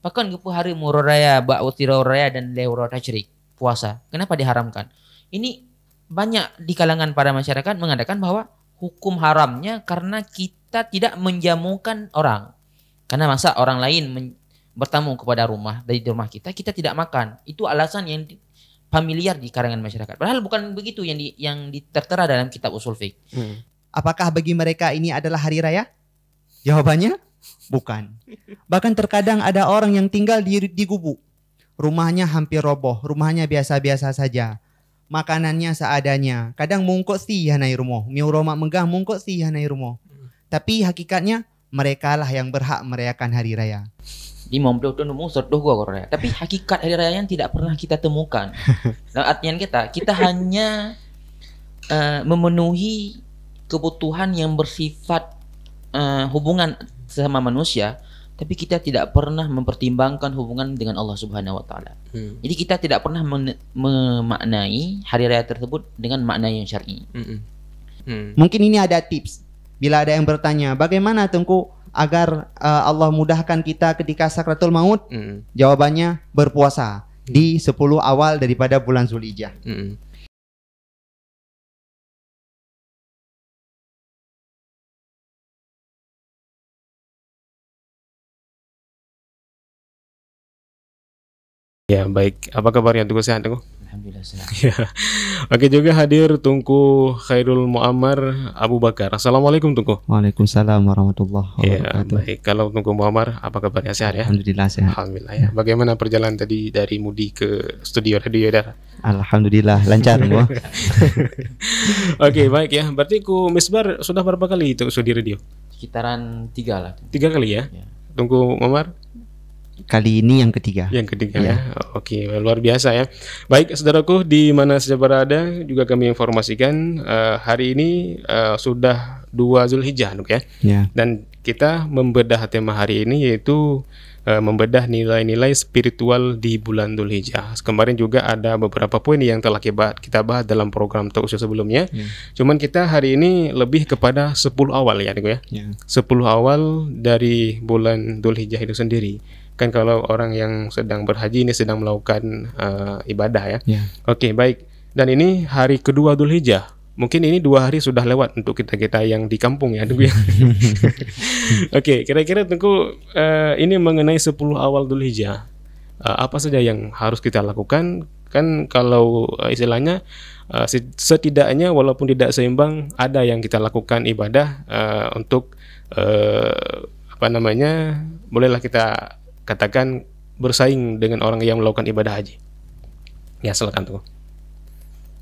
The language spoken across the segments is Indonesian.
Bahkan hari Muro Raya, Ba'utiro Raya dan Leuro Tashrik, puasa. Kenapa diharamkan? Ini banyak di kalangan para masyarakat mengatakan bahwa hukum haramnya karena kita tidak menjamukan orang. Karena masa orang lain bertamu kepada dari rumah kita tidak makan. Itu alasan yang familiar di kalangan masyarakat. Padahal bukan begitu yang tertera dalam kitab usul fiqh. Apakah bagi mereka ini adalah hari raya? Jawabannya bukan. Bahkan terkadang ada orang yang tinggal di gubuk. Rumahnya hampir roboh, rumahnya biasa-biasa saja. Makanannya seadanya. Kadang mungkot sih hanai rumah. Miuroma megah mungkot sih hanai rumah. Tapi hakikatnya mereka lah yang berhak merayakan hari raya. Di momblo tu nemu sedoh gua raya. Tapi hakikat hari raya yang tidak pernah kita temukan. Dalam artian kita hanya memenuhi kebutuhan yang bersifat hubungan sama manusia, tapi kita tidak pernah mempertimbangkan hubungan dengan Allah Subhanahu wa taala. Jadi kita tidak pernah memaknai hari raya tersebut dengan makna yang syar'i. Mungkin ini ada tips. Bila ada yang bertanya, bagaimana Tengku agar Allah mudahkan kita ketika sakratul maut? Jawabannya berpuasa di 10 awal daripada bulan Zulhijjah. Ya, baik. Apa kabarnya Tungku, sehat Tungku? Alhamdulillah sehat. Ya. Oke, juga hadir Tungku Khairul Muammar Abu Bakar. Assalamualaikum Tungku. Waalaikumsalam warahmatullahi wabarakatuh. Ya, baik. Kalau Tungku Muammar, apa kabarnya, sehat ya? Alhamdulillah sehat. Alhamdulillah ya. Bagaimana perjalanan tadi dari Mudi ke studio radio Dara? Alhamdulillah lancar Tungku. Oke, baik ya. Berarti Ku Misbar sudah berapa kali itu studio radio? Sekitaran 3 lah. 3 kali ya? Tungku Muammar? Kali ini yang ketiga. Yang ketiga ya. Oke, luar biasa ya. Baik, saudaraku di mana saja berada, juga kami informasikan hari ini sudah 2 Zulhijjah ya. Dan kita membedah tema hari ini yaitu membedah nilai-nilai spiritual di bulan Zulhijjah. Kemarin juga ada beberapa poin yang telah kita bahas dalam program talk show sebelumnya. Cuman kita hari ini lebih kepada 10 awal ya, 10 awal dari bulan Zulhijjah itu sendiri. Kan kalau orang yang sedang berhaji ini sedang melakukan ibadah ya. Oke, baik. Dan ini hari kedua Zulhijjah. Mungkin ini 2 hari sudah lewat untuk kita yang di kampung ya, Tunggu ya. Oke, kira-kira Tunggu ini mengenai 10 awal Zulhijjah. Apa saja yang harus kita lakukan? Kan kalau istilahnya setidaknya walaupun tidak seimbang ada yang kita lakukan ibadah untuk bolehlah kita katakan bersaing dengan orang yang melakukan ibadah haji. Ya, silakan Tunggu.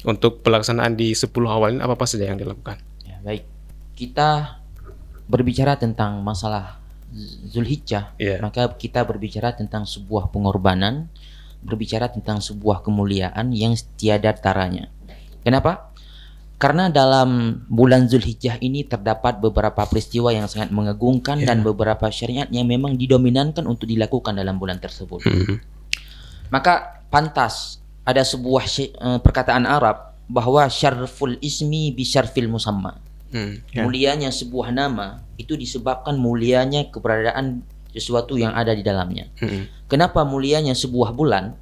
Untuk pelaksanaan di 10 awal ini apa saja yang dilakukan? Ya, baik. Kita berbicara tentang masalah Zulhijjah, maka kita berbicara tentang sebuah pengorbanan, berbicara tentang sebuah kemuliaan yang tiada taranya. Kenapa? Karena dalam bulan Zulhijjah ini terdapat beberapa peristiwa yang sangat mengagumkan dan beberapa syariat yang memang didominankan untuk dilakukan dalam bulan tersebut. Maka pantas ada sebuah perkataan Arab bahwa syarful ismi bi syarfil musamma. Mulianya sebuah nama itu disebabkan mulianya keberadaan sesuatu yang ada di dalamnya. Kenapa mulianya sebuah bulan?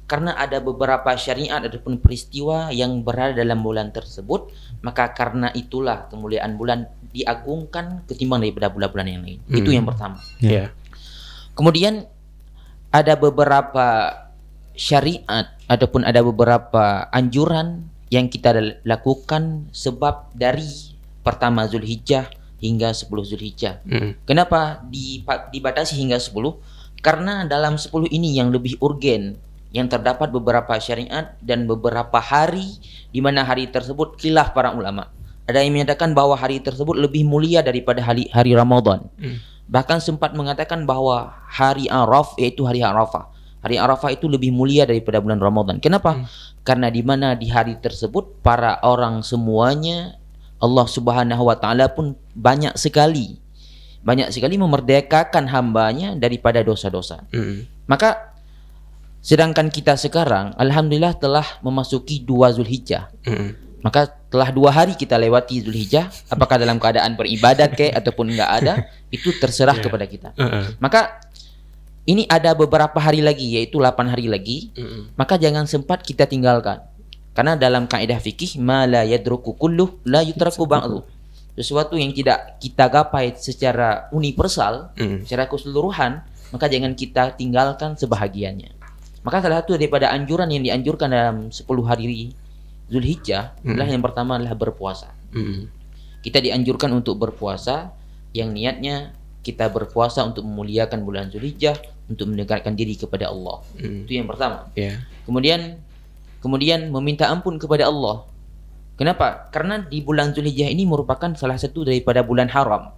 Karena ada beberapa syariat ataupun peristiwa yang berada dalam bulan tersebut, maka karena itulah kemuliaan bulan diagungkan ketimbang daripada bulan-bulan yang lain. Itu yang pertama. Kemudian ada beberapa syariat ataupun ada beberapa anjuran yang kita lakukan sebab dari pertama Zulhijjah hingga 10 Zulhijjah. Kenapa dibatasi hingga 10? Karena dalam 10 ini yang lebih urgen, yang terdapat beberapa syariat dan beberapa hari di mana hari tersebut khilaf para ulama. Ada yang menyatakan bahwa hari tersebut lebih mulia daripada hari Ramadan. Bahkan sempat mengatakan bahwa hari Arafah, yaitu hari Arafah. Hari Arafah itu lebih mulia daripada bulan Ramadan. Kenapa? Karena di mana di hari tersebut para orang semuanya Allah Subhanahu wa taala pun banyak sekali memerdekakan hambanya daripada dosa-dosa. Maka sedangkan kita sekarang alhamdulillah telah memasuki 2 Zulhijjah. Maka telah 2 hari kita lewati Zulhijjah, apakah dalam keadaan beribadat ataupun enggak ada, itu terserah kepada kita. Maka ini ada beberapa hari lagi, yaitu 8 hari lagi, maka jangan sempat kita tinggalkan. Karena dalam kaidah fikih, ma la yadruku kulluh la yutraku ba'du. Sesuatu yang tidak kita gapai secara universal, secara keseluruhan, maka jangan kita tinggalkan sebahagiannya. Maka salah satu daripada anjuran yang dianjurkan dalam 10 hari Zulhijjah adalah yang pertama adalah berpuasa. Kita dianjurkan untuk berpuasa yang niatnya kita berpuasa untuk memuliakan bulan Zulhijjah, untuk mendekatkan diri kepada Allah. Itu yang pertama. Kemudian meminta ampun kepada Allah. Kenapa? Karena di bulan Zulhijjah ini merupakan salah satu daripada bulan haram.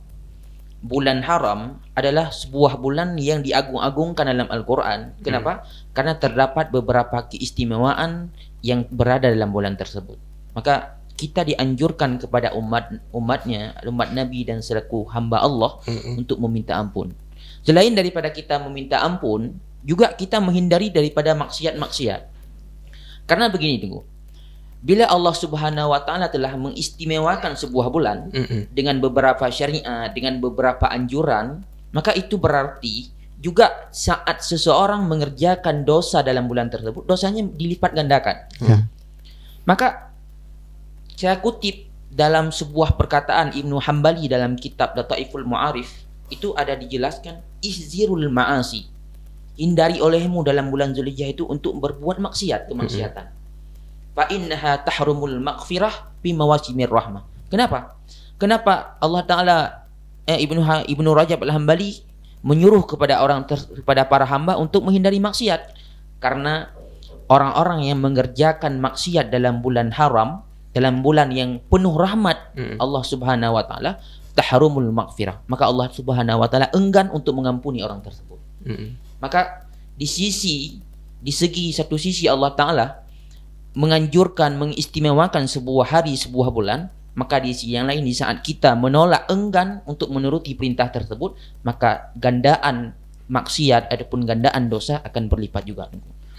Bulan haram adalah sebuah bulan yang diagung-agungkan dalam Al-Quran. Kenapa? Karena terdapat beberapa keistimewaan yang berada dalam bulan tersebut. Maka kita dianjurkan kepada umat Nabi dan selaku hamba Allah untuk meminta ampun. Selain daripada kita meminta ampun, juga kita menghindari daripada maksiat-maksiat. Karena begini tunggu. Bila Allah Subhanahu wa taala telah mengistimewakan sebuah bulan dengan beberapa syariat, dengan beberapa anjuran, maka itu berarti juga saat seseorang mengerjakan dosa dalam bulan tersebut, dosanya dilipat gandakan. Maka saya kutip dalam sebuah perkataan Ibnu Hambali dalam kitab Lataiful Mu'arif, itu ada dijelaskan ihzirul ma'asi. Hindari olehmu dalam bulan Zulhijjah itu untuk berbuat kemaksiatan. Fa innaha tahrumul maghfirah bi mawasimir rahmah. Kenapa? Kenapa Allah Taala Ibnu Rajab Al-Hambali menyuruh kepada kepada para hamba untuk menghindari maksiat? Karena orang-orang yang mengerjakan maksiat dalam bulan haram, dalam bulan yang penuh rahmat Allah Subhanahu wa taala, tahrumul maghfirah. Maka Allah Subhanahu wa taala enggan untuk mengampuni orang tersebut. Maka di segi satu sisi Allah Taala menganjurkan, mengistimewakan sebuah hari, sebuah bulan, maka di sisi yang lain, di saat kita menolak, enggan untuk menuruti perintah tersebut, maka gandaan maksiat ataupun gandaan dosa akan berlipat juga.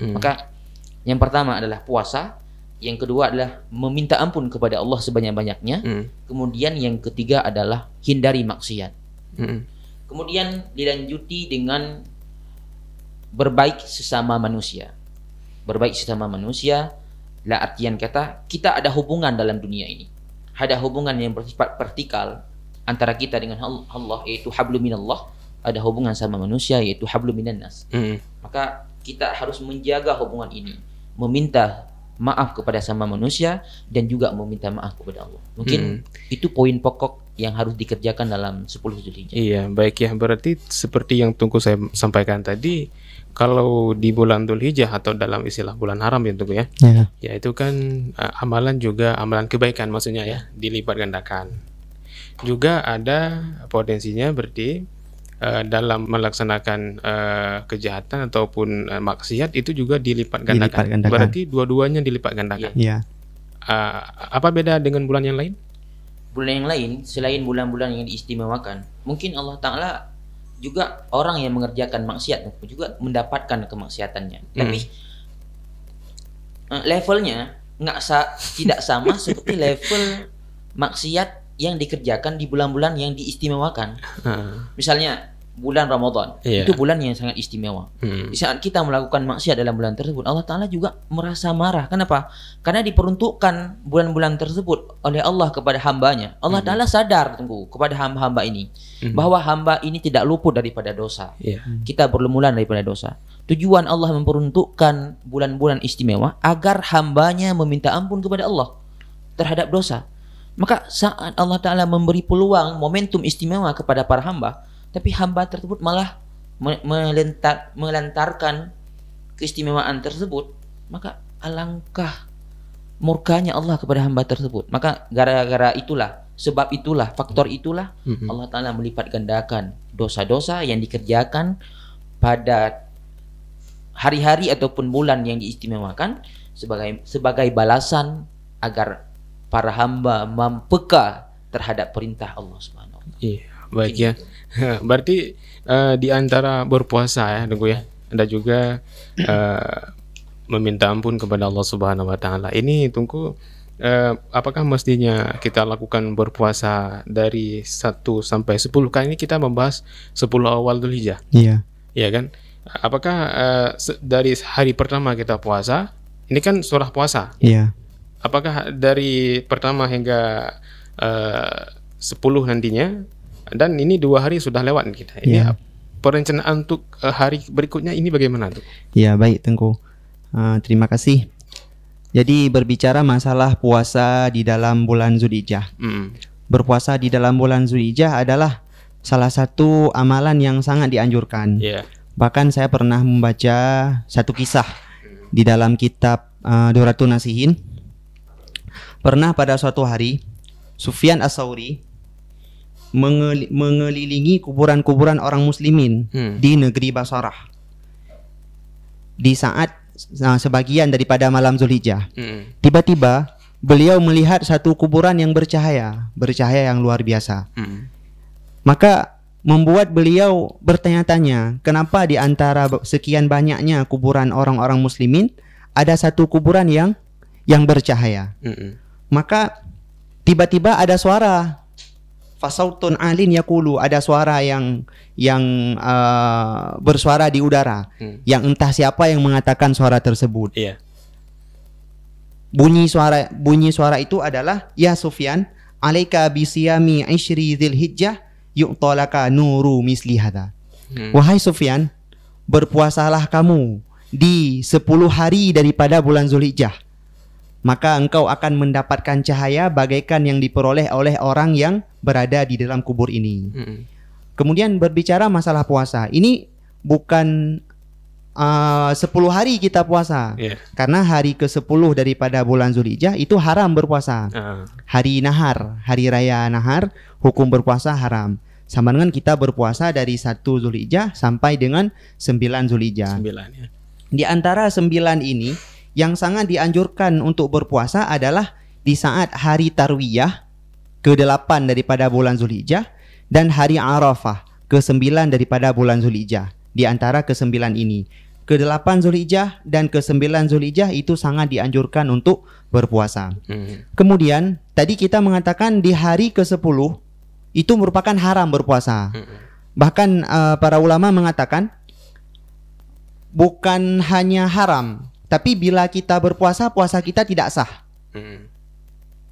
Maka yang pertama adalah puasa, yang kedua adalah meminta ampun kepada Allah sebanyak-banyaknya, kemudian yang ketiga adalah hindari maksiat. Kemudian dilanjuti dengan berbaik sesama manusia. Berbaik sesama manusia lah artian kata kita ada hubungan dalam dunia ini. Ada hubungan yang bersifat vertikal antara kita dengan Allah, yaitu hablum minallah. Ada hubungan sama manusia, yaitu hablum minan nas. Maka kita harus menjaga hubungan ini, meminta maaf kepada sama manusia dan juga meminta maaf kepada Allah. Mungkin itu poin pokok yang harus dikerjakan dalam 10 Zulhijjah. Iya, baik ya. Berarti seperti yang Tunggu saya sampaikan tadi, kalau di bulan Dzulhijjah atau dalam istilah bulan haram ya Tunggu ya. Ya itu kan amalan juga amalan kebaikan maksudnya ya, dilipat gandakan. Juga ada potensinya berarti dalam melaksanakan kejahatan ataupun maksiat itu juga dilipat gandakan. Berarti dua-duanya dilipat gandakan. Apa beda dengan bulan yang lain? Bulan yang lain selain bulan-bulan yang diistimewakan, mungkin Allah Ta'ala juga orang yang mengerjakan maksiat juga mendapatkan kemaksiatannya. Tapi levelnya tidak sama seperti level maksiat yang dikerjakan di bulan-bulan yang diistimewakan. Misalnya bulan Ramadan, itu bulan yang sangat istimewa. Di saat kita melakukan maksiat dalam bulan tersebut, Allah Ta'ala juga merasa marah. Kenapa? Karena diperuntukkan bulan-bulan tersebut oleh Allah kepada hambanya. Allah Ta'ala sadar kepada hamba-hamba ini bahwa hamba ini tidak luput daripada dosa. Kita berlumuran daripada dosa. Tujuan Allah memperuntukkan bulan-bulan istimewa agar hambanya meminta ampun kepada Allah terhadap dosa. Maka saat Allah Ta'ala memberi peluang momentum istimewa kepada para hamba, tapi hamba tersebut malah melantarkan keistimewaan tersebut, maka alangkah murkanya Allah kepada hamba tersebut. Maka gara-gara itulah, sebab itulah, faktor itulah Allah Ta'ala melipat gandakan dosa-dosa yang dikerjakan pada hari-hari ataupun bulan yang diistimewakan sebagai balasan agar para hamba mempeka terhadap perintah Allah Subhanahu wa taala. Iya, baik ya. Berarti di antara berpuasa ya, Tunggu ya, ada juga meminta ampun kepada Allah Subhanahu wa taala. Ini Tunggu, apakah mestinya kita lakukan berpuasa dari 1 sampai 10? Kali ini kita membahas 10 awal Dzulhijjah. Iya kan? apakah dari hari pertama kita puasa, ini kan surah puasa. Iya. Apakah dari pertama hingga 10 nantinya, dan ini 2 hari sudah lewat kita. Ini perencanaan untuk hari berikutnya ini bagaimana tuh? Ya, baik Tengku. Terima kasih. Jadi berbicara masalah puasa di dalam bulan Zulhijjah. Berpuasa di dalam bulan Zulhijjah adalah salah satu amalan yang sangat dianjurkan. Bahkan saya pernah membaca satu kisah di dalam kitab Duratun Nasihin. Pernah pada suatu hari Sufyan As-Tsauri mengelilingi kuburan-kuburan orang muslimin di negeri Basrah di saat sebagian daripada malam Zulhijjah. Tiba-tiba beliau melihat satu kuburan yang bercahaya yang luar biasa. Maka membuat beliau bertanya-tanya, kenapa di antara sekian banyaknya kuburan orang-orang muslimin ada satu kuburan yang bercahaya. Maka tiba-tiba ada suara, fasautun alin yaqulu, ada suara yang bersuara di udara, yang entah siapa yang mengatakan suara tersebut. Bunyi suara itu adalah, ya Sufyan, alaika bisiyami ishri dzulhijjah yu'talaka nuru misli hadha. Wahai Sufyan, berpuasalah kamu di 10 hari daripada bulan Zulhijjah, maka engkau akan mendapatkan cahaya bagaikan yang diperoleh oleh orang yang berada di dalam kubur ini. Kemudian berbicara masalah puasa, ini bukan 10 hari kita puasa, karena hari ke-10 daripada bulan Zulhijjah itu haram berpuasa. Hari nahar, hari raya nahar, hukum berpuasa haram. Sama dengan kita berpuasa dari 1 Zulhijjah sampai dengan 9 Zulhijjah. 9, ya. Di antara 9 ini, yang sangat dianjurkan untuk berpuasa adalah di saat hari Tarwiyah ke-8 daripada bulan Zulhijjah dan hari Arafah ke-9 daripada bulan Zulhijjah. Di antara ke-9 ini, ke-8 Zulhijjah dan ke-9 Zulhijjah itu sangat dianjurkan untuk berpuasa. Kemudian tadi kita mengatakan di hari ke-10 itu merupakan haram berpuasa. Bahkan para ulama mengatakan bukan hanya haram, tapi bila kita berpuasa, puasa kita tidak sah.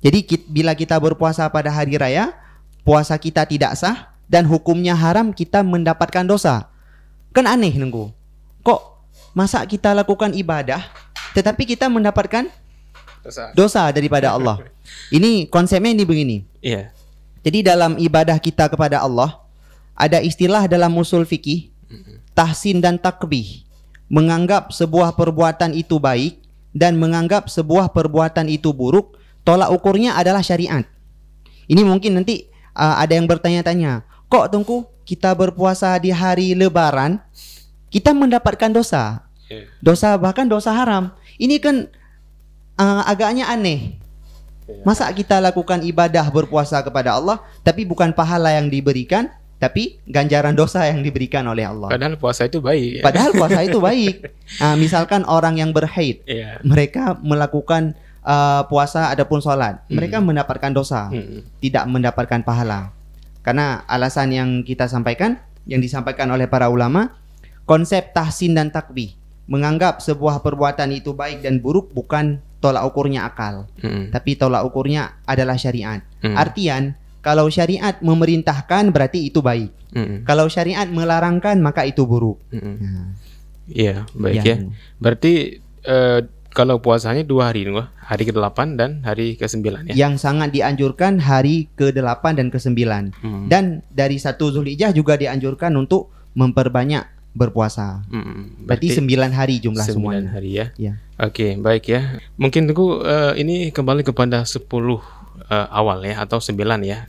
Jadi bila kita berpuasa pada hari raya, puasa kita tidak sah dan hukumnya haram, kita mendapatkan dosa. Kan aneh nengku. Kok masa kita lakukan ibadah tetapi kita mendapatkan dosa daripada Allah? Ini konsepnya ini begini. Jadi dalam ibadah kita kepada Allah ada istilah dalam usul fikih, tahsin dan takbih. Menganggap sebuah perbuatan itu baik dan menganggap sebuah perbuatan itu buruk, tolak ukurnya adalah syariat. Ini mungkin nanti ada yang bertanya-tanya, kok Tengku kita berpuasa di hari Lebaran kita mendapatkan dosa? Dosa, bahkan dosa haram. Ini kan agaknya aneh. Masa kita lakukan ibadah berpuasa kepada Allah tapi bukan pahala yang diberikan, tapi ganjaran dosa yang diberikan oleh Allah. Padahal puasa itu baik. Padahal puasa itu baik. Misalkan orang yang berhaid, mereka melakukan puasa adapun sholat, mereka mendapatkan dosa, tidak mendapatkan pahala. Karena alasan yang kita sampaikan, yang disampaikan oleh para ulama, konsep tahsin dan takbih, menganggap sebuah perbuatan itu baik dan buruk bukan tolak ukurnya akal, tapi tolak ukurnya adalah syariat. Artian, kalau syariat memerintahkan berarti itu baik. Kalau syariat melarangkan maka itu buruk. Iya, baik ya. Berarti kalau puasanya 2 hari, hari ke-8 dan hari ke-9 ya. Yang sangat dianjurkan hari ke-8 dan ke-9. Dan dari 1 Zulhijjah juga dianjurkan untuk memperbanyak berpuasa. Berarti 9 hari jumlah 9 semuanya. 9 hari ya. Oke, baik ya. Mungkin Tengku ini kembali kepada 10 awal ya, atau 9 ya.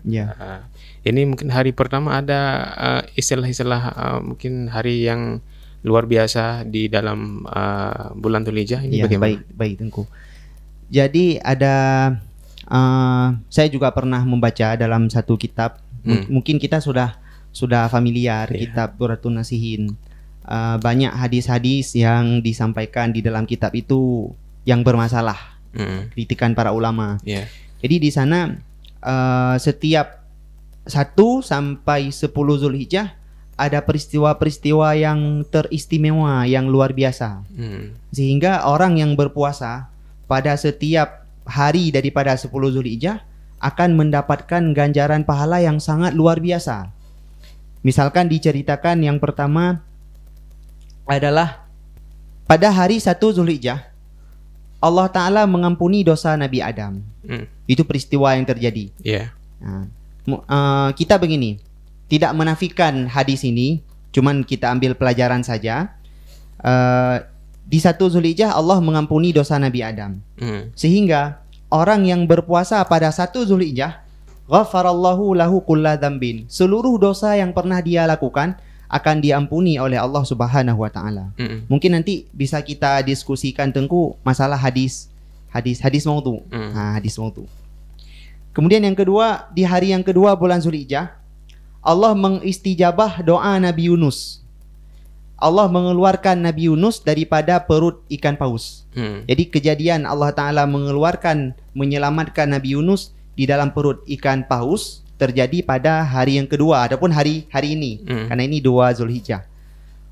Ini mungkin hari pertama ada istilah-istilah mungkin hari yang luar biasa di dalam bulan Dzulhijjah ini bagaimana? Baik Tengku. Jadi ada saya juga pernah membaca dalam satu kitab, mungkin kita sudah familiar, kitab Duratun Nasihin. Banyak hadis-hadis yang disampaikan di dalam kitab itu yang bermasalah, kritikan para ulama. Jadi di sana setiap 1 sampai 10 Zulhijjah ada peristiwa-peristiwa yang teristimewa, yang luar biasa. Sehingga orang yang berpuasa pada setiap hari daripada 10 Zulhijjah akan mendapatkan ganjaran pahala yang sangat luar biasa. Misalkan diceritakan yang pertama adalah pada hari 1 Zulhijjah Allah Ta'ala mengampuni dosa Nabi Adam. Itu peristiwa yang terjadi. Kita begini, tidak menafikan hadis ini, cuman kita ambil pelajaran saja. Di 1 Zulhijjah Allah mengampuni dosa Nabi Adam. Sehingga orang yang berpuasa pada 1 Zulhijjah, ghafarallahu lahu kulla dzambin. Seluruh dosa yang pernah dia lakukan akan diampuni oleh Allah Subhanahu wa taala. Mungkin nanti bisa kita diskusikan Tengku masalah hadis maudhu. Hadis maudhu. Kemudian yang kedua, di hari yang kedua bulan Zulhijjah, Allah mengistijabah doa Nabi Yunus. Allah mengeluarkan Nabi Yunus daripada perut ikan paus. Jadi kejadian Allah Ta'ala menyelamatkan Nabi Yunus di dalam perut ikan paus terjadi pada hari yang kedua, adapun hari ini, karena ini 2 Zulhijjah.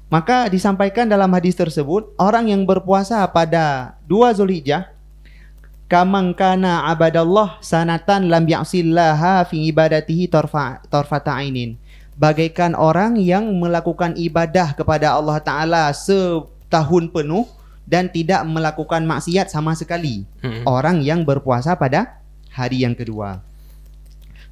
Maka disampaikan dalam hadis tersebut, orang yang berpuasa pada 2 Zulhijjah, kamang kana abadallah sanatan lam ya'sillaha fi ibadatihi tarfata ainin. Bagaikan orang yang melakukan ibadah kepada Allah Ta'ala setahun penuh dan tidak melakukan maksiat sama sekali. Orang yang berpuasa pada hari yang kedua.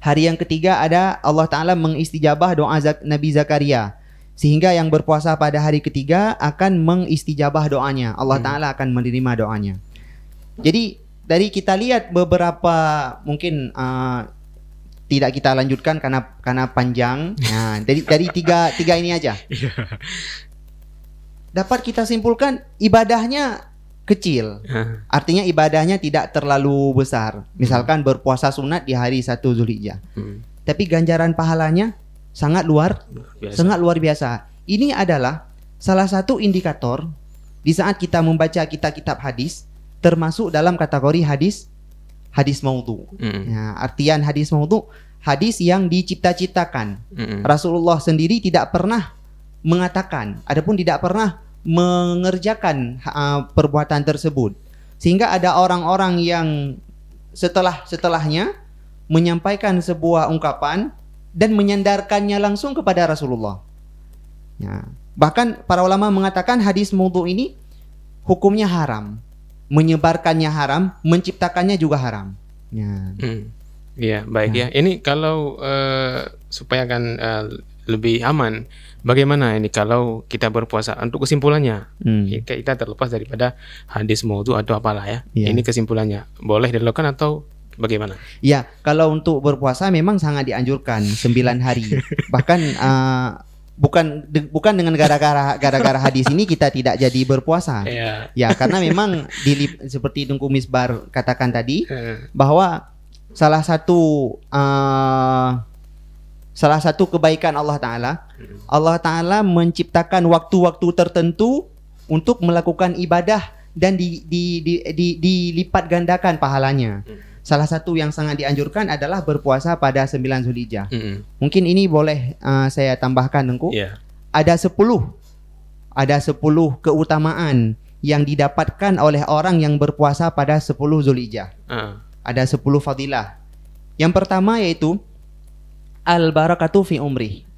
Hari yang ketiga ada Allah Ta'ala mengistijabah doa Nabi Zakaria. Sehingga yang berpuasa pada hari ketiga akan mengistijabah doanya. Allah Ta'ala akan menerima doanya. Jadi dari kita lihat beberapa mungkin tidak kita lanjutkan karena panjang. Nah, dari tiga ini aja. Dapat kita simpulkan ibadahnya kecil. Artinya ibadahnya tidak terlalu besar. Misalkan berpuasa sunat di hari 1 Zulhijjah. Tapi ganjaran pahalanya sangat luar biasa. Ini adalah salah satu indikator di saat kita membaca kitab-kitab hadis termasuk dalam kategori hadis maudhu. Nah, artian hadis maudhu, hadis yang dicipta-ciptakan. Rasulullah sendiri tidak pernah mengatakan, adapun tidak pernah mengerjakan perbuatan tersebut. Sehingga ada orang-orang yang setelahnya menyampaikan sebuah ungkapan dan menyandarkannya langsung kepada Rasulullah. Ya. Bahkan para ulama mengatakan hadis maudhu ini hukumnya haram. Menyebarkannya haram, menciptakannya juga haram. Ya, baik ya. Ini kalau supaya kan lebih aman, bagaimana ini kalau kita berpuasa? Untuk kesimpulannya, kita terlepas daripada hadis maudhu atau apalah ya. Ini kesimpulannya, boleh dilakukan atau bagaimana? Ya, kalau untuk berpuasa memang sangat dianjurkan 9 hari. Bahkan bukan dengan gara-gara hadis ini kita tidak jadi berpuasa. Ya, karena memang seperti Tengku Misbar katakan tadi bahwa salah satu kebaikan Allah Ta'ala menciptakan waktu-waktu tertentu untuk melakukan ibadah dan dilipat gandakan pahalanya. Salah satu yang sangat dianjurkan adalah berpuasa pada 9 Zulhijjah. Mungkin ini boleh saya tambahkan, Tengku. Ada 10 keutamaan yang didapatkan oleh orang yang berpuasa pada 10 Zulhijjah. Ada 10 fadilah. Yang pertama yaitu al-barakatu fi umri.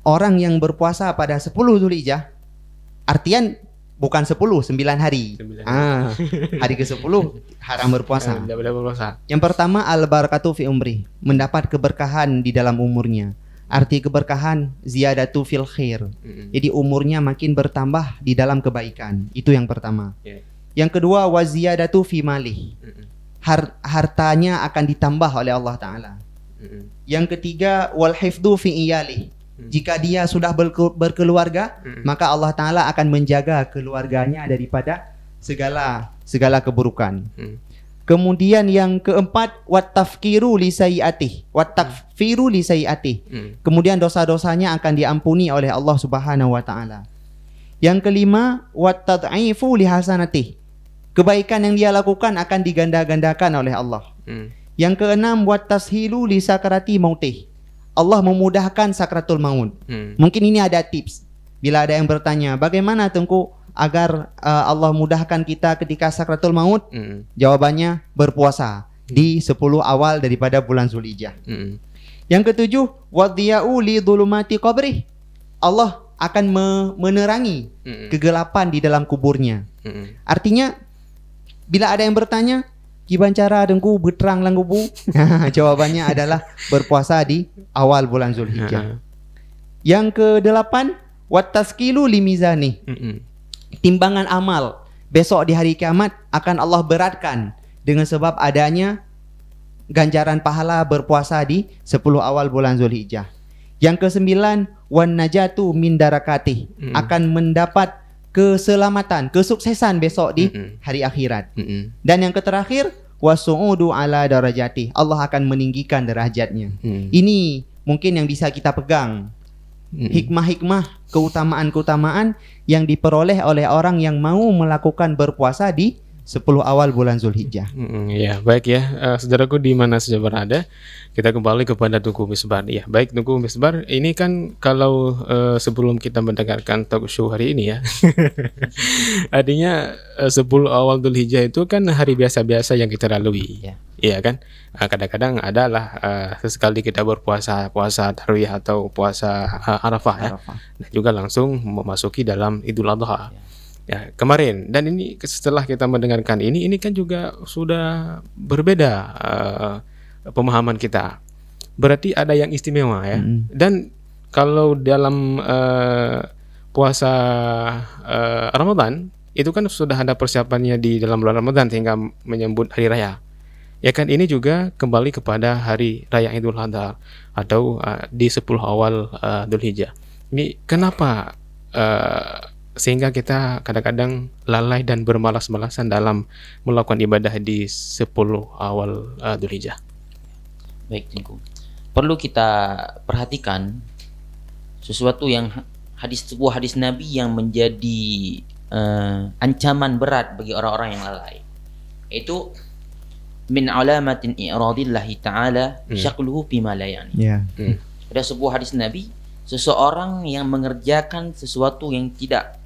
Orang yang berpuasa pada 10 Zulhijjah, artian bukan 10, 9 hari. Hari ke-10 haram berpuasa. Yang pertama al-barakatu fi umri, mendapat keberkahan di dalam umurnya. Arti keberkahan ziyadatu fil khair. Jadi umurnya makin bertambah di dalam kebaikan. Itu yang pertama. Yang kedua wa ziyadatu fi malih. Hartanya akan ditambah oleh Allah Ta'ala. Yang ketiga wal hifdhu fi iyalih. Jika dia sudah berkeluarga, maka Allah Ta'ala akan menjaga keluarganya daripada segala keburukan. Kemudian yang keempat wattafkiru li sayyi'atih. Wattagfiru li sayyi'atih. Kemudian dosa-dosanya akan diampuni oleh Allah Subhanahu wa Ta'ala. Yang kelima wattad'ifu li hasanatih. Kebaikan yang dia lakukan akan diganda-gandakan oleh Allah. Yang keenam wattashilu li sakarati mautih. Allah memudahkan sakratul maut. Mungkin ini ada tips. Bila ada yang bertanya, bagaimana Tengku agar Allah mudahkan kita ketika sakratul maut? Jawabannya berpuasa di 10 awal daripada bulan Zulhijjah. Yang ketujuh, wadiya'u li dhulumati qabrih. Allah akan menerangi kegelapan di dalam kuburnya. Artinya bila ada yang bertanya, gimana cara Tengku berterang dalam kubur? Jawabannya adalah berpuasa di awal bulan Zulhijjah. Yang ke-8, wattaskilu limizani. Timbangan amal besok di hari kiamat akan Allah beratkan dengan sebab adanya ganjaran pahala berpuasa di 10 awal bulan Zulhijjah. Yang ke-9, wan najatu min darakatih. Akan mendapat keselamatan, kesuksesan besok di hari akhirat. Dan yang terakhir, wasu'udu ala darajati. Allah akan meninggikan derajatnya. Ini mungkin yang bisa kita pegang. Hikmah-hikmah, keutamaan-keutamaan yang diperoleh oleh orang yang mau melakukan berpuasa di 10 awal bulan Zulhijjah. Ya, baik ya, saudaraku di mana saja berada, kita kembali kepada Tengku Misbar. Ya, baik Tengku Misbar, ini kan kalau sebelum kita mendengarkan talk show hari ini ya, artinya 10 awal Zulhijjah itu kan hari biasa-biasa yang kita lalui. Iya kan? Kadang-kadang adalah sesekali kita berpuasa, puasa tarawih atau puasa Arafah ya. Dan juga langsung memasuki dalam Idul Adha. Ya, kemarin, dan ini setelah kita mendengarkan ini kan juga sudah berbeda pemahaman kita. Berarti ada yang istimewa ya. Dan kalau dalam puasa Ramadan itu kan sudah ada persiapannya di dalam bulan Ramadan sehingga menyambut hari raya. Ya kan, ini juga kembali kepada hari raya Idul Adha atau di 10 awal Dzulhijjah. Ini kenapa sehingga kita kadang-kadang lalai dan bermalas-malasan dalam melakukan ibadah di 10 awal Dzulhijjah? Baik, Tengku. Perlu kita perhatikan sesuatu yang sebuah hadis Nabi yang menjadi ancaman berat bagi orang-orang yang lalai. Itu min alamatin i'radillahi ta'ala syaqluhu bima la yani. Ada sebuah hadis Nabi, seseorang yang mengerjakan sesuatu yang tidak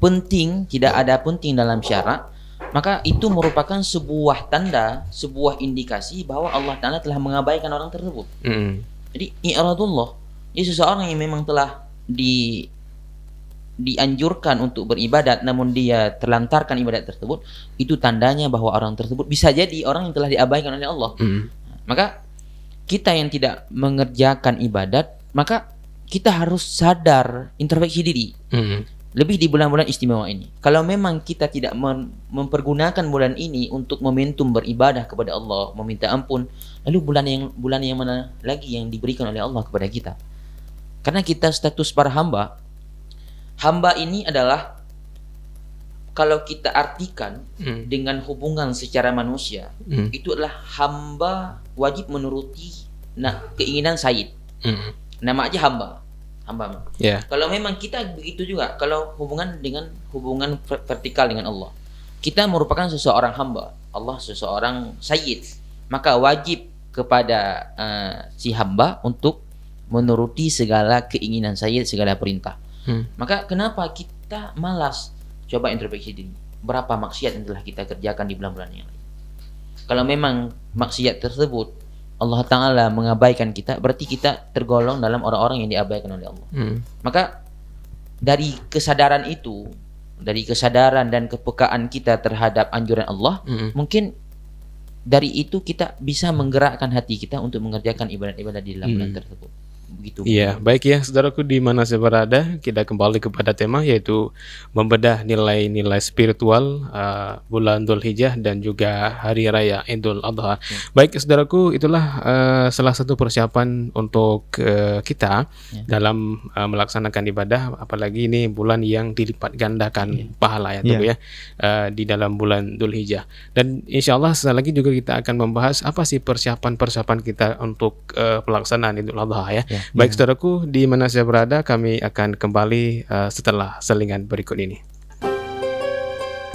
penting, tidak ada penting dalam syarak, maka itu merupakan sebuah tanda, sebuah indikasi bahwa Allah Ta'ala telah mengabaikan orang tersebut. Jadi i'radullah, ini seseorang yang memang telah dianjurkan untuk beribadat namun dia terlantarkan ibadat tersebut, itu tandanya bahwa orang tersebut bisa jadi orang yang telah diabaikan oleh Allah. Maka kita yang tidak mengerjakan ibadat, maka kita harus sadar introspeksi diri. Lebih di bulan-bulan istimewa ini. Kalau memang kita tidak mempergunakan bulan ini untuk momentum beribadah kepada Allah, meminta ampun, lalu bulan yang mana lagi yang diberikan oleh Allah kepada kita? Karena kita status para hamba ini adalah, kalau kita artikan dengan hubungan secara manusia, itu adalah hamba wajib menuruti keinginan Sayyid. Nama aja hamba. Kalau memang kita begitu juga, kalau hubungan vertikal dengan Allah, kita merupakan seseorang hamba, Allah seseorang Sayyid, maka wajib kepada si hamba untuk menuruti segala keinginan Sayyid, segala perintah. Maka kenapa kita malas? Coba introspeksi diri, berapa maksiat yang telah kita kerjakan di bulan-bulan yang lain? Kalau memang maksiat tersebut Allah Ta'ala mengabaikan kita, berarti kita tergolong dalam orang-orang yang diabaikan oleh Allah. Maka dari kesadaran itu, dari kesadaran dan kepekaan kita terhadap anjuran Allah, mungkin dari itu kita bisa menggerakkan hati kita untuk mengerjakan ibadat-ibadat di dalam bulan tersebut. Begitu. Iya, baik ya saudaraku di mana saya berada, kita kembali kepada tema yaitu membedah nilai-nilai spiritual bulan Dzulhijjah dan juga hari raya Idul Adha. Baik saudaraku, itulah salah satu persiapan untuk kita dalam melaksanakan ibadah, apalagi ini bulan yang dilipat gandakan pahala ya Tengku ya, di dalam bulan Dzulhijjah. Dan insya Allah setelah lagi juga kita akan membahas apa sih persiapan kita untuk pelaksanaan Idul Adha ya. Baik saudaraku, di mana saya berada, kami akan kembali setelah selingan berikut ini.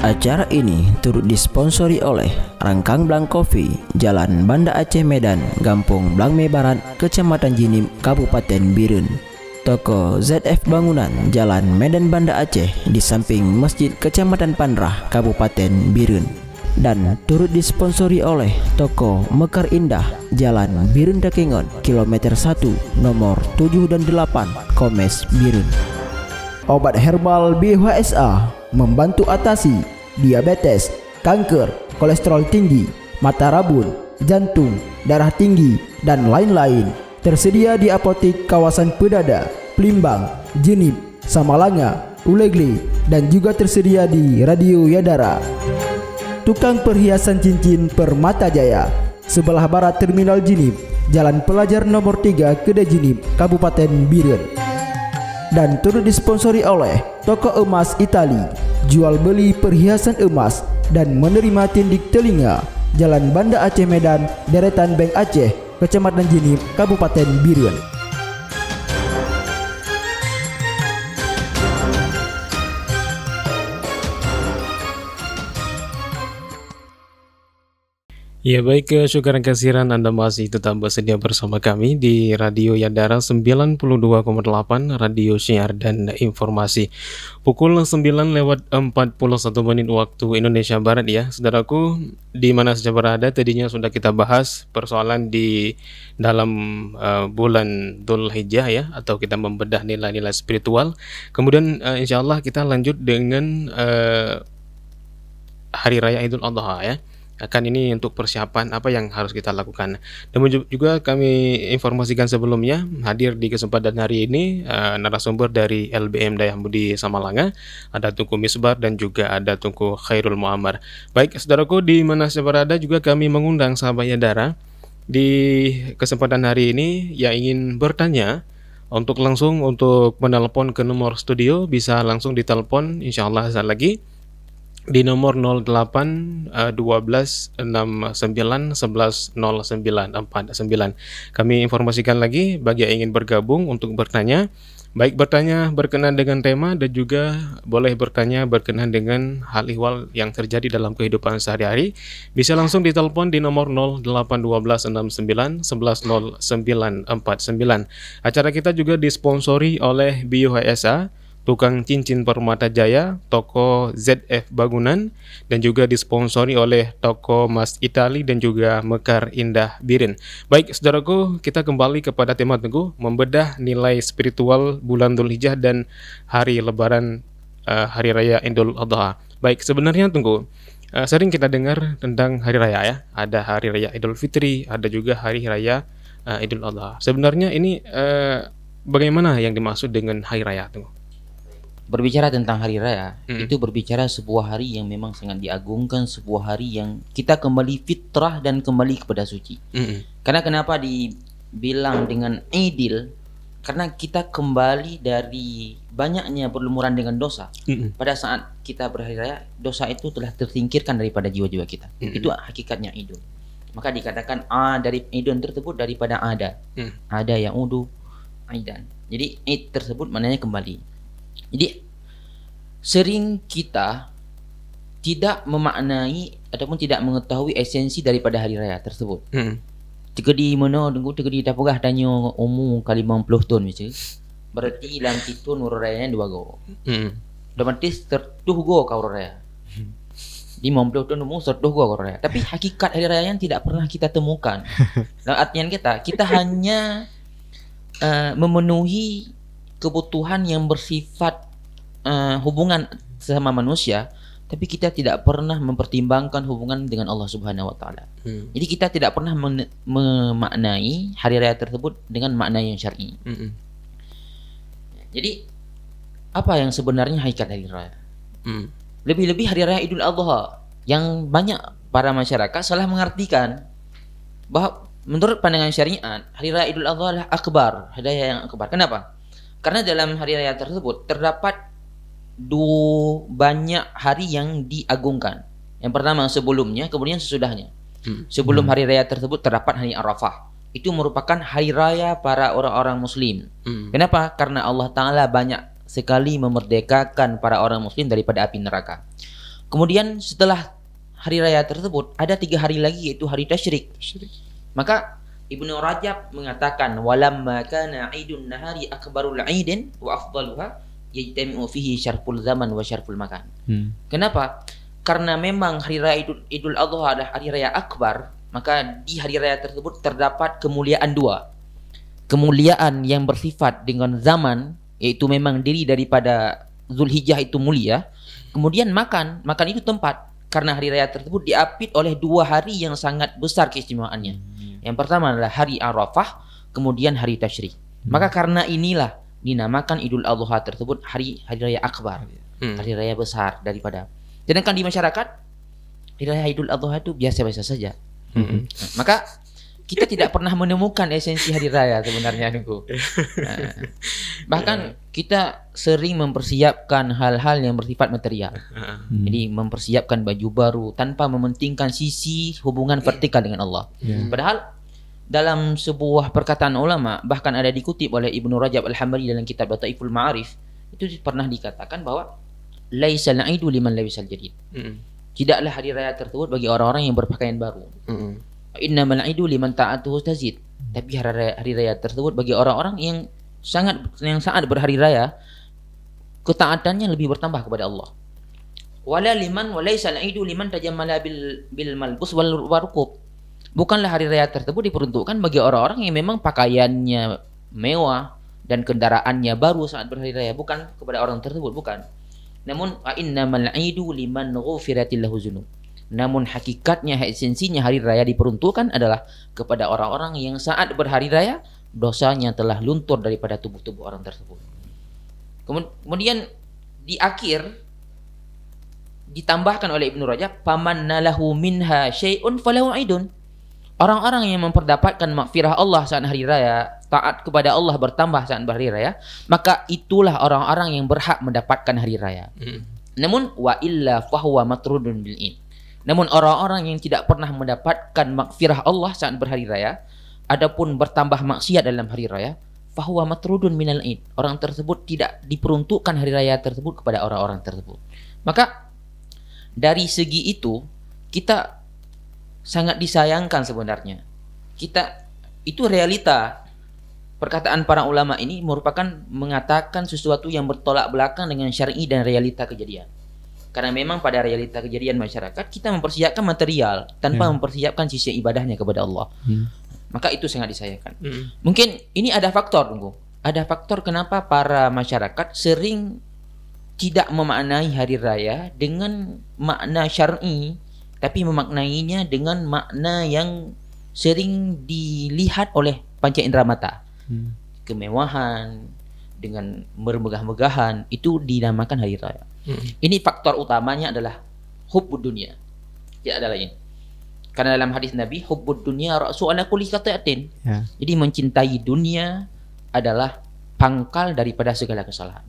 Acara ini turut disponsori oleh Rangkang Blang Coffee, Jalan Banda Aceh Medan, Gampung Blangme Barat, Kecamatan Jinim, Kabupaten Birun. Toko ZF Bangunan, Jalan Medan Banda Aceh, di samping Masjid Kecamatan Panrah, Kabupaten Birun. Dan turut disponsori oleh Toko Mekar Indah, Jalan Birun Dakengon, Kilometer 1, nomor 7 dan 8, Komes, Birun. Obat herbal BHSA membantu atasi diabetes, kanker, kolesterol tinggi, mata rabun, jantung, darah tinggi, dan lain-lain. Tersedia di apotik kawasan Pedada, Plimbang, Jenib, Samalanga, Ulegle, dan juga tersedia di Radio Yadara. Tukang perhiasan cincin Permata Jaya, sebelah barat Terminal Jinib, Jalan Pelajar nomor 3, Kedai Jinib, Kabupaten Birun. Dan turut disponsori oleh Toko Emas Itali, jual beli perhiasan emas dan menerima tindik telinga, Jalan Banda Aceh Medan, deretan Bank Aceh, Kecamatan Jinib, Kabupaten Birun. Ya baik, syukur kehadiran Anda masih tetap bersedia bersama kami di Radio Yadara 92,8, Radio Syiar dan Informasi. Pukul 9:41 waktu Indonesia Barat ya, saudaraku, di mana saja berada. Tadinya sudah kita bahas persoalan di dalam bulan Dzulhijjah ya, atau kita membedah nilai-nilai spiritual. Kemudian insya Allah kita lanjut dengan Hari Raya Idul Adha ya. Akan ini untuk persiapan apa yang harus kita lakukan. Dan juga kami informasikan sebelumnya, hadir di kesempatan hari ini narasumber dari LBM Dayah Budi Samalanga, ada Tunku Misbar dan juga ada Tunku Khairul Muammar. Baik, saudaraku, di mana saya berada juga kami mengundang sahabat Yadara di kesempatan hari ini yang ingin bertanya untuk langsung untuk menelpon ke nomor studio, bisa langsung ditelepon insyaallah saat lagi di nomor 08 12 69 11 0949. Kami informasikan lagi bagi yang ingin bergabung untuk bertanya, baik bertanya berkenaan dengan tema dan juga boleh bertanya berkenaan dengan hal ihwal yang terjadi dalam kehidupan sehari-hari, bisa langsung ditelepon di nomor 0812 69 11 0949. Acara kita juga disponsori oleh BHSA, Tukang Cincin Permata Jaya, Toko ZF Bangunan, dan juga disponsori oleh Toko Mas Itali dan juga Mekar Indah Birun. Baik, saudaraku, kita kembali kepada tema Teguh, membedah nilai spiritual bulan Dzulhijjah dan hari Lebaran, Hari Raya Idul Adha. Baik, sebenarnya Tunggu, sering kita dengar tentang hari raya ya. Ada hari raya Idul Fitri, ada juga hari raya Idul Adha. Sebenarnya ini bagaimana yang dimaksud dengan hari raya Tunggu? Berbicara tentang hari raya, itu berbicara sebuah hari yang memang sangat diagungkan, sebuah hari yang kita kembali fitrah dan kembali kepada suci. Karena kenapa dibilang dengan Idul? Karena kita kembali dari banyaknya berlumuran dengan dosa. Pada saat kita berhari raya, dosa itu telah tersingkirkan daripada jiwa-jiwa kita. Itu hakikatnya Idul. Maka dikatakan dari Idul tersebut daripada ada yang udu aidan. Jadi Id tersebut maknanya kembali. Jadi sering kita tidak memaknai ataupun tidak mengetahui esensi daripada hari raya tersebut. Tegedi mana tunggu tegedi dapurah tanya umur kali 50 tahun macam. Berarti dalam itu nur raya 2 go. Otomatis tertuh go kau raya. Di 50 tahun umur tertuh go kau raya. Tapi hakikat hari raya yang tidak pernah kita temukan. Dalam artian kita hanya memenuhi kebutuhan yang bersifat hubungan sama manusia, tapi kita tidak pernah mempertimbangkan hubungan dengan Allah Subhanahu wa taala. Jadi kita tidak pernah memaknai hari raya tersebut dengan makna yang syar'i. Jadi apa yang sebenarnya hakikat hari raya? Lebih-lebih hari raya Idul Adha yang banyak para masyarakat salah mengartikan bahwa menurut pandangan syariat hari raya Idul Adha adalah akbar, hari raya yang akbar. Kenapa? Karena dalam hari raya tersebut terdapat banyak hari yang diagungkan. Yang pertama sebelumnya, kemudian sesudahnya. Sebelum hari raya tersebut terdapat hari Arafah. Itu merupakan hari raya para orang-orang muslim. Kenapa? Karena Allah Ta'ala banyak sekali memerdekakan para orang muslim daripada api neraka. Kemudian setelah hari raya tersebut ada 3 hari lagi yaitu hari tasyrik. Maka Ibnu Rajab mengatakan walamma kana idun nahari akbarul aidin wa afdaluha yajtami'u fihi syarful zaman wa syarful makan. Kenapa? Karena memang hari raya Idul Adha adalah hari raya akbar, maka di hari raya tersebut terdapat kemuliaan 2. Kemuliaan yang bersifat dengan zaman, yaitu memang diri daripada Zulhijjah itu mulia. Kemudian makan itu tempat. Karena hari raya tersebut diapit oleh 2 hari yang sangat besar keistimewaannya. Yang pertama adalah hari Arafah, kemudian hari Tasyrik. Maka karena inilah dinamakan Idul Adha tersebut hari raya akbar, hari raya besar daripada. Sedangkan di masyarakat hari raya Idul Adha itu biasa-biasa saja. Maka kita tidak pernah menemukan esensi hari raya sebenarnya, Nunggu. Bahkan kita sering mempersiapkan hal-hal yang bersifat material. Jadi mempersiapkan baju baru tanpa mementingkan sisi hubungan vertikal dengan Allah. Padahal dalam sebuah perkataan ulama, bahkan ada dikutip oleh Ibnu Rajab Al-Hambali dalam kitab Lataiful Ma'arif, itu pernah dikatakan bahwa laisal aidu liman labisal jadid. Tidaklah hari raya tersebut bagi orang-orang yang berpakaian baru. Innamal aidu liman ta'atuhu tazid. Tapi hari raya tersebut bagi orang-orang yang sangat berhari raya, ketaatannya lebih bertambah kepada Allah. Wala liman walaisal aidu liman tajammala bil malbus wal warqub. Bukanlah hari raya tersebut diperuntukkan bagi orang-orang yang memang pakaiannya mewah dan kendaraannya baru saat berhari raya, bukan kepada orang tersebut, bukan. Namun innamal aidu liman ghufiratil lahu dzunub. Namun hakikatnya, esensinya hari raya diperuntukkan adalah kepada orang-orang yang saat berhari raya dosanya telah luntur daripada tubuh-tubuh orang tersebut. Kemudian di akhir ditambahkan oleh Ibnu Rajab, famanna lahu minha syai'un falahu aidun. Orang-orang yang memperdapatkan maghfirah Allah saat hari raya, taat kepada Allah bertambah saat berhari raya, maka itulah orang-orang yang berhak mendapatkan hari raya. Namun wa illa fahuwa matrudun bil id. Namun orang-orang yang tidak pernah mendapatkan maghfirah Allah saat berhari raya, adapun bertambah maksiat dalam hari raya, fahuwa matrudun minal id. Orang tersebut tidak diperuntukkan hari raya tersebut kepada orang-orang tersebut. Maka dari segi itu kita sangat disayangkan sebenarnya. Itu realita. Perkataan para ulama ini merupakan mengatakan sesuatu yang bertolak belakang dengan syar'i dan realita kejadian. Karena memang pada realita kejadian masyarakat kita mempersiapkan material tanpa mempersiapkan sisi ibadahnya kepada Allah. Maka itu sangat disayangkan. Mungkin ini ada faktor, ada faktor kenapa para masyarakat sering tidak memaknai hari raya dengan makna syar'i, tapi memaknainya dengan makna yang sering dilihat oleh panca indera mata. Kemewahan dengan bermegah-megahan itu dinamakan hari raya. Ini faktor utamanya adalah hubbud dunia. Tidak ada lain. Karena dalam hadis Nabi, hubbud dunia ra'su ala kulli khati'atin. Jadi mencintai dunia adalah pangkal daripada segala kesalahan.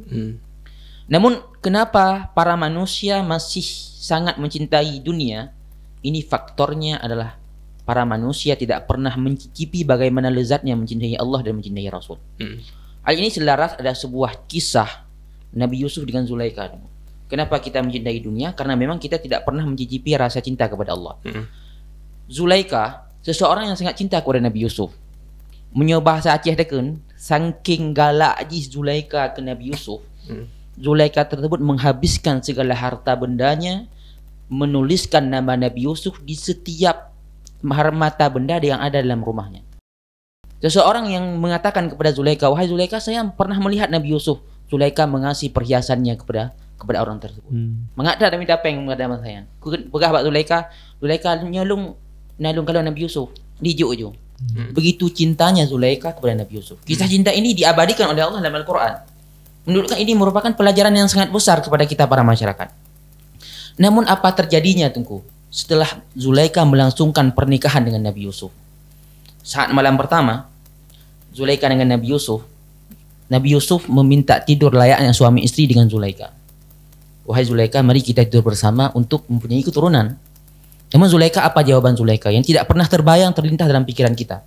Namun kenapa para manusia masih sangat mencintai dunia? Ini faktornya adalah para manusia tidak pernah mencicipi bagaimana lezatnya mencintai Allah dan mencintai Rasul. Hal ini selaras ada sebuah kisah Nabi Yusuf dengan Zulaikha. Kenapa kita mencintai dunia? Karena memang kita tidak pernah mencicipi rasa cinta kepada Allah. Zulaikha, seseorang yang sangat cinta kepada Nabi Yusuf, menyobah Aceh deken, saking galak Zulaikha ke Nabi Yusuf. Zulaikha tersebut menghabiskan segala harta bendanya, menuliskan nama Nabi Yusuf di setiap mata benda yang ada dalam rumahnya. Seseorang yang mengatakan kepada Zulaikha, wahai Zulaikha, saya pernah melihat Nabi Yusuf. Zulaikha mengasih perhiasannya kepada orang tersebut. Mengada demi dapeng mengadam saya. Pegah bak Zulaikha nyalung kalau Nabi Yusuf, dijuk je. Begitu cintanya Zulaikha kepada Nabi Yusuf. Kisah cinta ini diabadikan oleh Allah dalam Al-Qur'an. Menurutkan ini merupakan pelajaran yang sangat besar kepada kita para masyarakat. Namun apa terjadinya, Tengku? Setelah Zulaikha melangsungkan pernikahan dengan Nabi Yusuf. Saat malam pertama, Zulaikha dengan Nabi Yusuf meminta tidur layaknya suami istri dengan Zulaikha. Wahai Zulaikha, mari kita tidur bersama untuk mempunyai keturunan. Namun Zulaikha, apa jawaban Zulaikha yang tidak pernah terlintas dalam pikiran kita?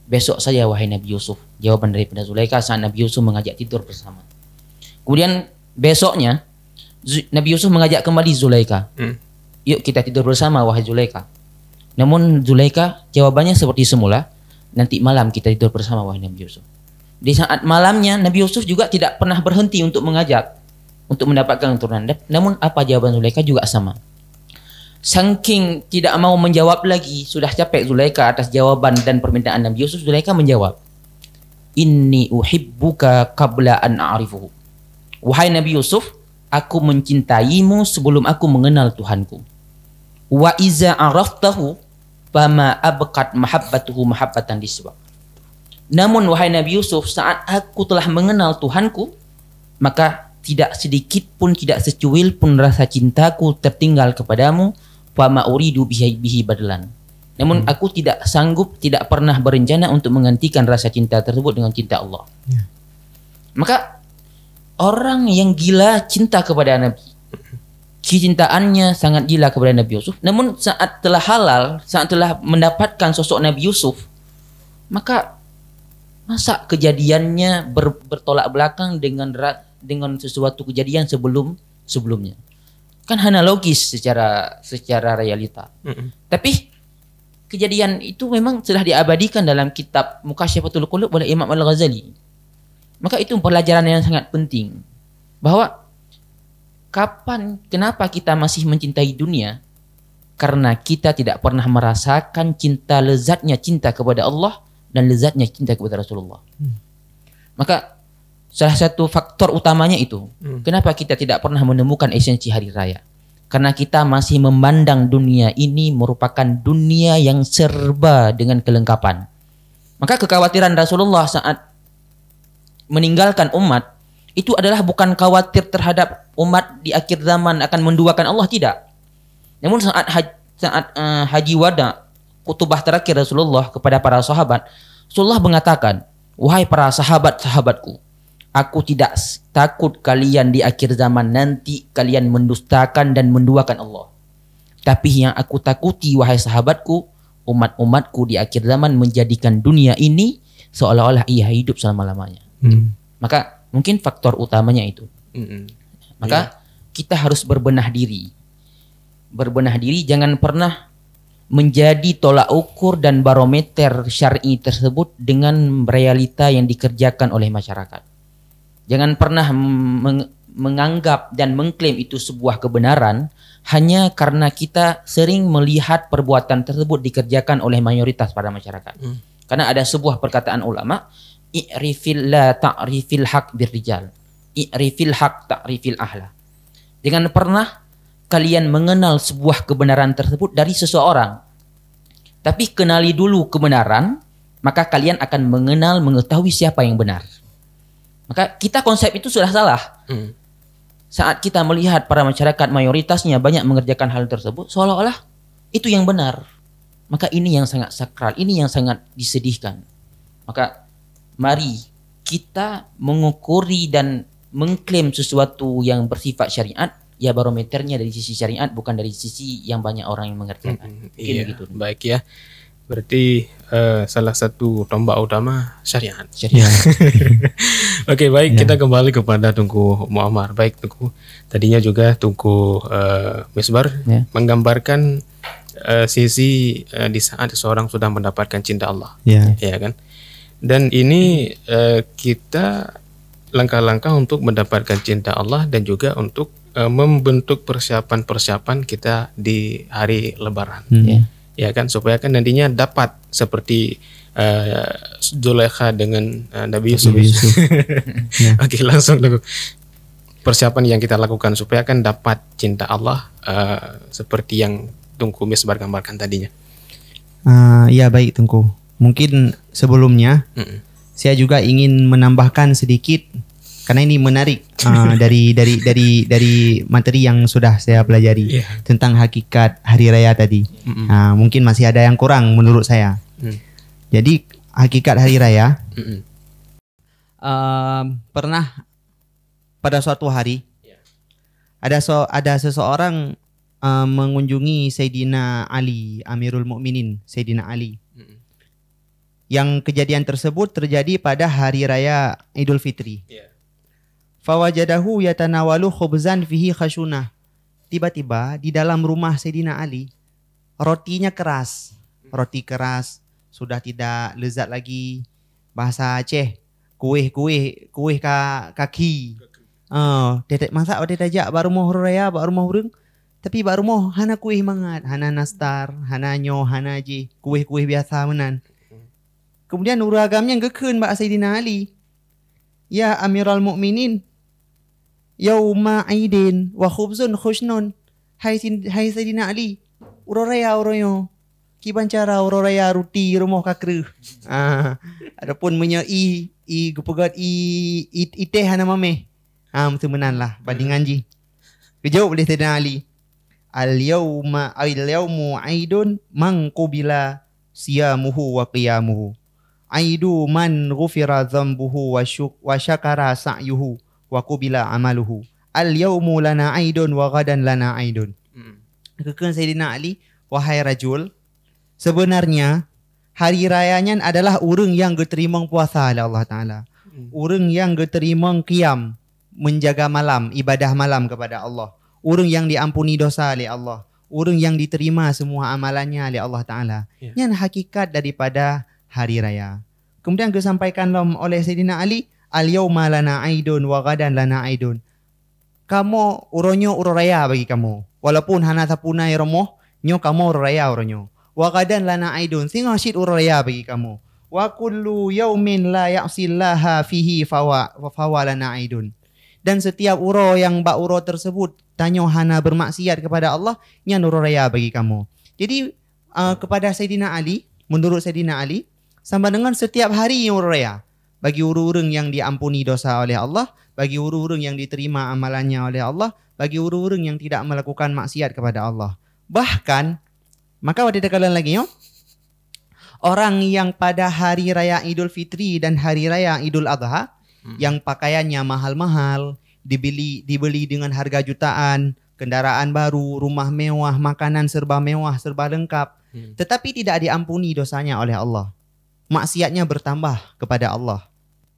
Besok saja wahai Nabi Yusuf. Jawaban daripada Zulaikha saat Nabi Yusuf mengajak tidur bersama. Kemudian besoknya Nabi Yusuf mengajak kembali Zulaikha. Yuk kita tidur bersama wahai Zulaikha. Namun Zulaikha jawabannya seperti semula, nanti malam kita tidur bersama wahai Nabi Yusuf. Di saat malamnya Nabi Yusuf juga tidak pernah berhenti untuk mengajak untuk mendapatkan keturunan. Namun apa jawaban Zulaikha juga sama. Saking tidak mau menjawab lagi, sudah capek Zulaikha atas jawaban dan permintaan Nabi Yusuf, Zulaikha menjawab, Inni uhibbuka qabla an a'rifuhu. Wahai Nabi Yusuf, aku mencintaimu sebelum aku mengenal Tuhanku. Wa iza araftahu fama abqat mahabbatuhu mahabbatan liswa. Namun wahai Nabi Yusuf, saat aku telah mengenal Tuhanku, maka tidak sedikit pun, tidak secuil pun rasa cintaku tertinggal kepadamu. Fama uridu bihi badalan. Namun aku tidak sanggup, tidak pernah berencana untuk menggantikan rasa cinta tersebut dengan cinta Allah. Maka orang yang gila cinta kepada Nabi, kecintaannya sangat gila kepada Nabi Yusuf. Namun saat telah halal, saat telah mendapatkan sosok Nabi Yusuf, maka masa kejadiannya bertolak belakang dengan sesuatu kejadian sebelumnya. Kan analogis secara realita. Tapi kejadian itu memang sudah diabadikan dalam kitab Mukasyafatul Qulub oleh Imam Al-Ghazali. Maka itu pelajaran yang sangat penting, bahwa kenapa kita masih mencintai dunia? Karena kita tidak pernah merasakan lezatnya cinta kepada Allah dan lezatnya cinta kepada Rasulullah. Maka salah satu faktor utamanya itu, kenapa kita tidak pernah menemukan esensi hari raya? Karena kita masih memandang dunia ini merupakan dunia yang serba dengan kelengkapan. Maka kekhawatiran Rasulullah saat meninggalkan umat itu adalah bukan khawatir terhadap umat di akhir zaman akan menduakan Allah, tidak. Namun saat haji wada, khutbah terakhir Rasulullah kepada para sahabat, Rasulullah mengatakan, wahai para sahabat-sahabatku, aku tidak takut kalian di akhir zaman nanti kalian mendustakan dan menduakan Allah. Tapi yang aku takuti, wahai sahabatku, umat-umatku di akhir zaman menjadikan dunia ini seolah-olah ia hidup selama-lamanya. Maka mungkin faktor utamanya itu. Maka kita harus berbenah diri. Berbenah diri, jangan pernah menjadi tolak ukur dan barometer syar'i tersebut dengan realita yang dikerjakan oleh masyarakat. Jangan pernah menganggap dan mengklaim itu sebuah kebenaran hanya karena kita sering melihat perbuatan tersebut dikerjakan oleh mayoritas pada masyarakat. Karena ada sebuah perkataan ulama, i'rifil la ta'rifil haq birrijal, i'rifil haq ta'rifil ahla. Jangan pernah kalian mengenal sebuah kebenaran tersebut dari seseorang, tapi kenali dulu kebenaran, maka kalian akan mengetahui siapa yang benar. Maka kita konsep itu sudah salah. Saat kita melihat para masyarakat mayoritasnya banyak mengerjakan hal tersebut, seolah-olah itu yang benar. Maka ini yang sangat sakral, ini yang sangat disedihkan. Maka mari kita mengukuri dan mengklaim sesuatu yang bersifat syariat, ya barometernya dari sisi syariat, bukan dari sisi yang banyak orang yang mengerjakan. Iya, begitu. Baik ya. Berarti salah satu tombak utama syariat. Oke, baik, kita kembali kepada Tunku Muammar. Baik Tunku, tadinya juga Tunku Misbar menggambarkan sisi di saat seseorang sudah mendapatkan cinta Allah, ya kan? Dan ini kita langkah-langkah untuk mendapatkan cinta Allah dan juga untuk membentuk persiapan-persiapan kita di hari Lebaran, ya kan, supaya kan nantinya dapat seperti Zulaikha dengan Nabi Yusuf. Oke, langsung dulu persiapan yang kita lakukan supaya kan dapat cinta Allah seperti yang Tunku Misbar gambarkan tadinya. Ya baik Tunku. Mungkin sebelumnya saya juga ingin menambahkan sedikit, karena ini menarik dari materi yang sudah saya pelajari tentang hakikat hari raya tadi. Mungkin masih ada yang kurang menurut saya. Jadi hakikat hari raya, pernah pada suatu hari ada seseorang mengunjungi Sayyidina Ali, Amirul Mukminin Sayyidina Ali. Yang kejadian tersebut terjadi pada hari raya Idul Fitri. Fawajadahu yatanawalu khubzan fihi khashunah. Tiba-tiba di dalam rumah Sayyidina Ali rotinya keras. Roti keras, sudah tidak lezat lagi. Bahasa Aceh, kuih kaki. Tetek masak pada tajak baru mau raya, baru mau urang. Tapi baru mau hana kuih mangat, hana nastar, hana nyo, hana je, kuih biasa menan. Kemudian uragamnya gekeun Mbak Sayyidina Ali. Ya Amirul Mukminin, yauma aidin wa khubzun khusnun. Hai Sayyidina Ali, uroraya uronyo. Kiban cara uroraya ruti rumah kakru. Adapun punya gupegat iteh hana mame. Mesti menan lah bandingan ji. Kejauh boleh Sayyidina Ali. Al-yawmu aidun man qubila siyamuhu wa qiyamuhu. Aidu man ghufira dhanbuhu wa syakara sa'yuhu wa qubila amaluhu. Al-yawmu lana aidun wa ghadan lana aidun. Kekan Sayyidina Ali, wahai rajul, sebenarnya hari rayanya adalah urang yang geterima puasa oleh Allah Ta'ala. Urang yang geterima qiyam, menjaga malam, ibadah malam kepada Allah. Urang yang diampuni dosa oleh Allah. Urang yang diterima semua amalannya oleh Allah Ta'ala. Yang hakikat daripada hari raya. Kemudian disampaikan oleh Sayyidina Ali, al-yawma lana aidun wa ghadan lana aidun. Kamu uronyo uroraya bagi kamu. Walaupun hana tapunai romoh, nyo kamu uroraya uronyo. Wa ghadan lana aidun, singa syid uroraya bagi kamu. Wa kullu yaumin la ya'sillaha fihi fawa lana aidun. Dan setiap uro yang bak uro tersebut tanyo hana bermaksiat kepada Allah, nya uroraya bagi kamu. Jadi kepada Sayyidina Ali, menurut Sayyidina Ali, sama dengan setiap hari yang ururaya. Bagi urung-urung yang diampuni dosa oleh Allah, bagi urung-urung yang diterima amalannya oleh Allah, bagi urung-urung yang tidak melakukan maksiat kepada Allah. Bahkan, maka waktu kalian lagi yo, orang yang pada hari raya Idul Fitri dan hari raya Idul Adha, yang pakaiannya mahal-mahal, dibeli dengan harga jutaan, kendaraan baru, rumah mewah, makanan serba mewah, serba lengkap, tetapi tidak diampuni dosanya oleh Allah. Maksiatnya bertambah kepada Allah.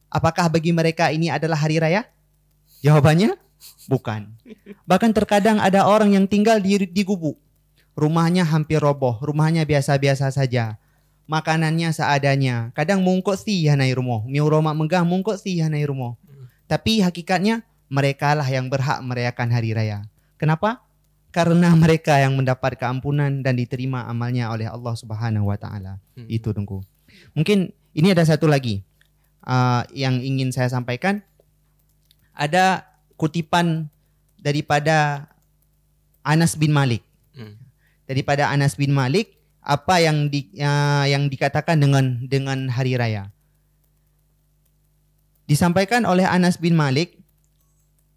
Apakah bagi mereka ini adalah hari raya? Jawabannya bukan. Bahkan terkadang ada orang yang tinggal di gubuk. Rumahnya hampir roboh, rumahnya biasa-biasa saja. Makanannya seadanya. Kadang mungkot si hanai rumah. Miuroma megah mungkot si hanai rumah. Tapi hakikatnya mereka lah yang berhak merayakan hari raya. Kenapa? Karena mereka yang mendapat keampunan dan diterima amalnya oleh Allah Subhanahu wa taala. Itu tunggu. Mungkin ini ada satu lagi yang ingin saya sampaikan. Ada kutipan daripada Anas bin Malik. Daripada Anas bin Malik, apa yang dikatakan dengan hari raya. Disampaikan oleh Anas bin Malik,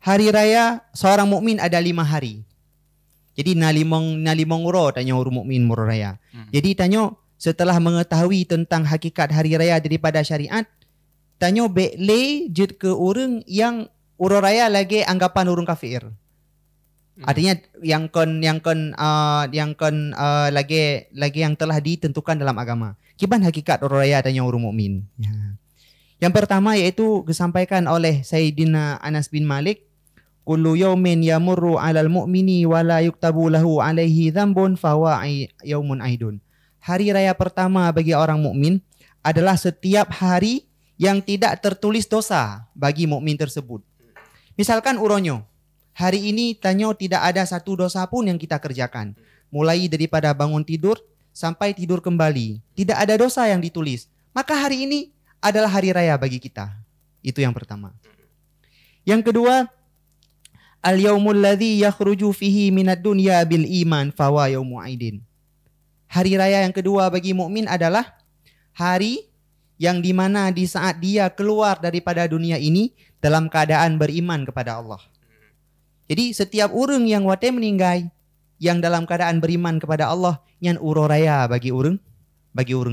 hari raya seorang mukmin ada 5 hari. Jadi nalimong uro tanya orang mukmin muro raya. Jadi tanya setelah mengetahui tentang hakikat hari raya daripada syariat, tanya bekle jut ke orang yang uro raya lagi anggapan orang kafir. Artinya yang lagi yang telah ditentukan dalam agama. Kiban hakikat uro raya tanya orang mukmin. Ya. Yang pertama yaitu disampaikan oleh Sayyidina Anas bin Malik, kullu yaumin yamurru 'alal mu'mini wa la yuktabu lahu 'alaihi dzambun fa huwa yaumun aidun. Hari raya pertama bagi orang mukmin adalah setiap hari yang tidak tertulis dosa bagi mukmin tersebut. Misalkan uronyo, hari ini tanyo tidak ada satu dosa pun yang kita kerjakan. Mulai daripada bangun tidur sampai tidur kembali, tidak ada dosa yang ditulis. Maka hari ini adalah hari raya bagi kita. Itu yang pertama. Yang kedua, al-yaumul ladzi yakhruju fihi minad dunya bil iman fa huwa yaumu aidin. Hari raya yang kedua bagi mukmin adalah hari yang dimana di saat dia keluar daripada dunia ini dalam keadaan beriman kepada Allah. Jadi setiap orang yang wate meninggal yang dalam keadaan beriman kepada Allah, yang uro raya bagi orang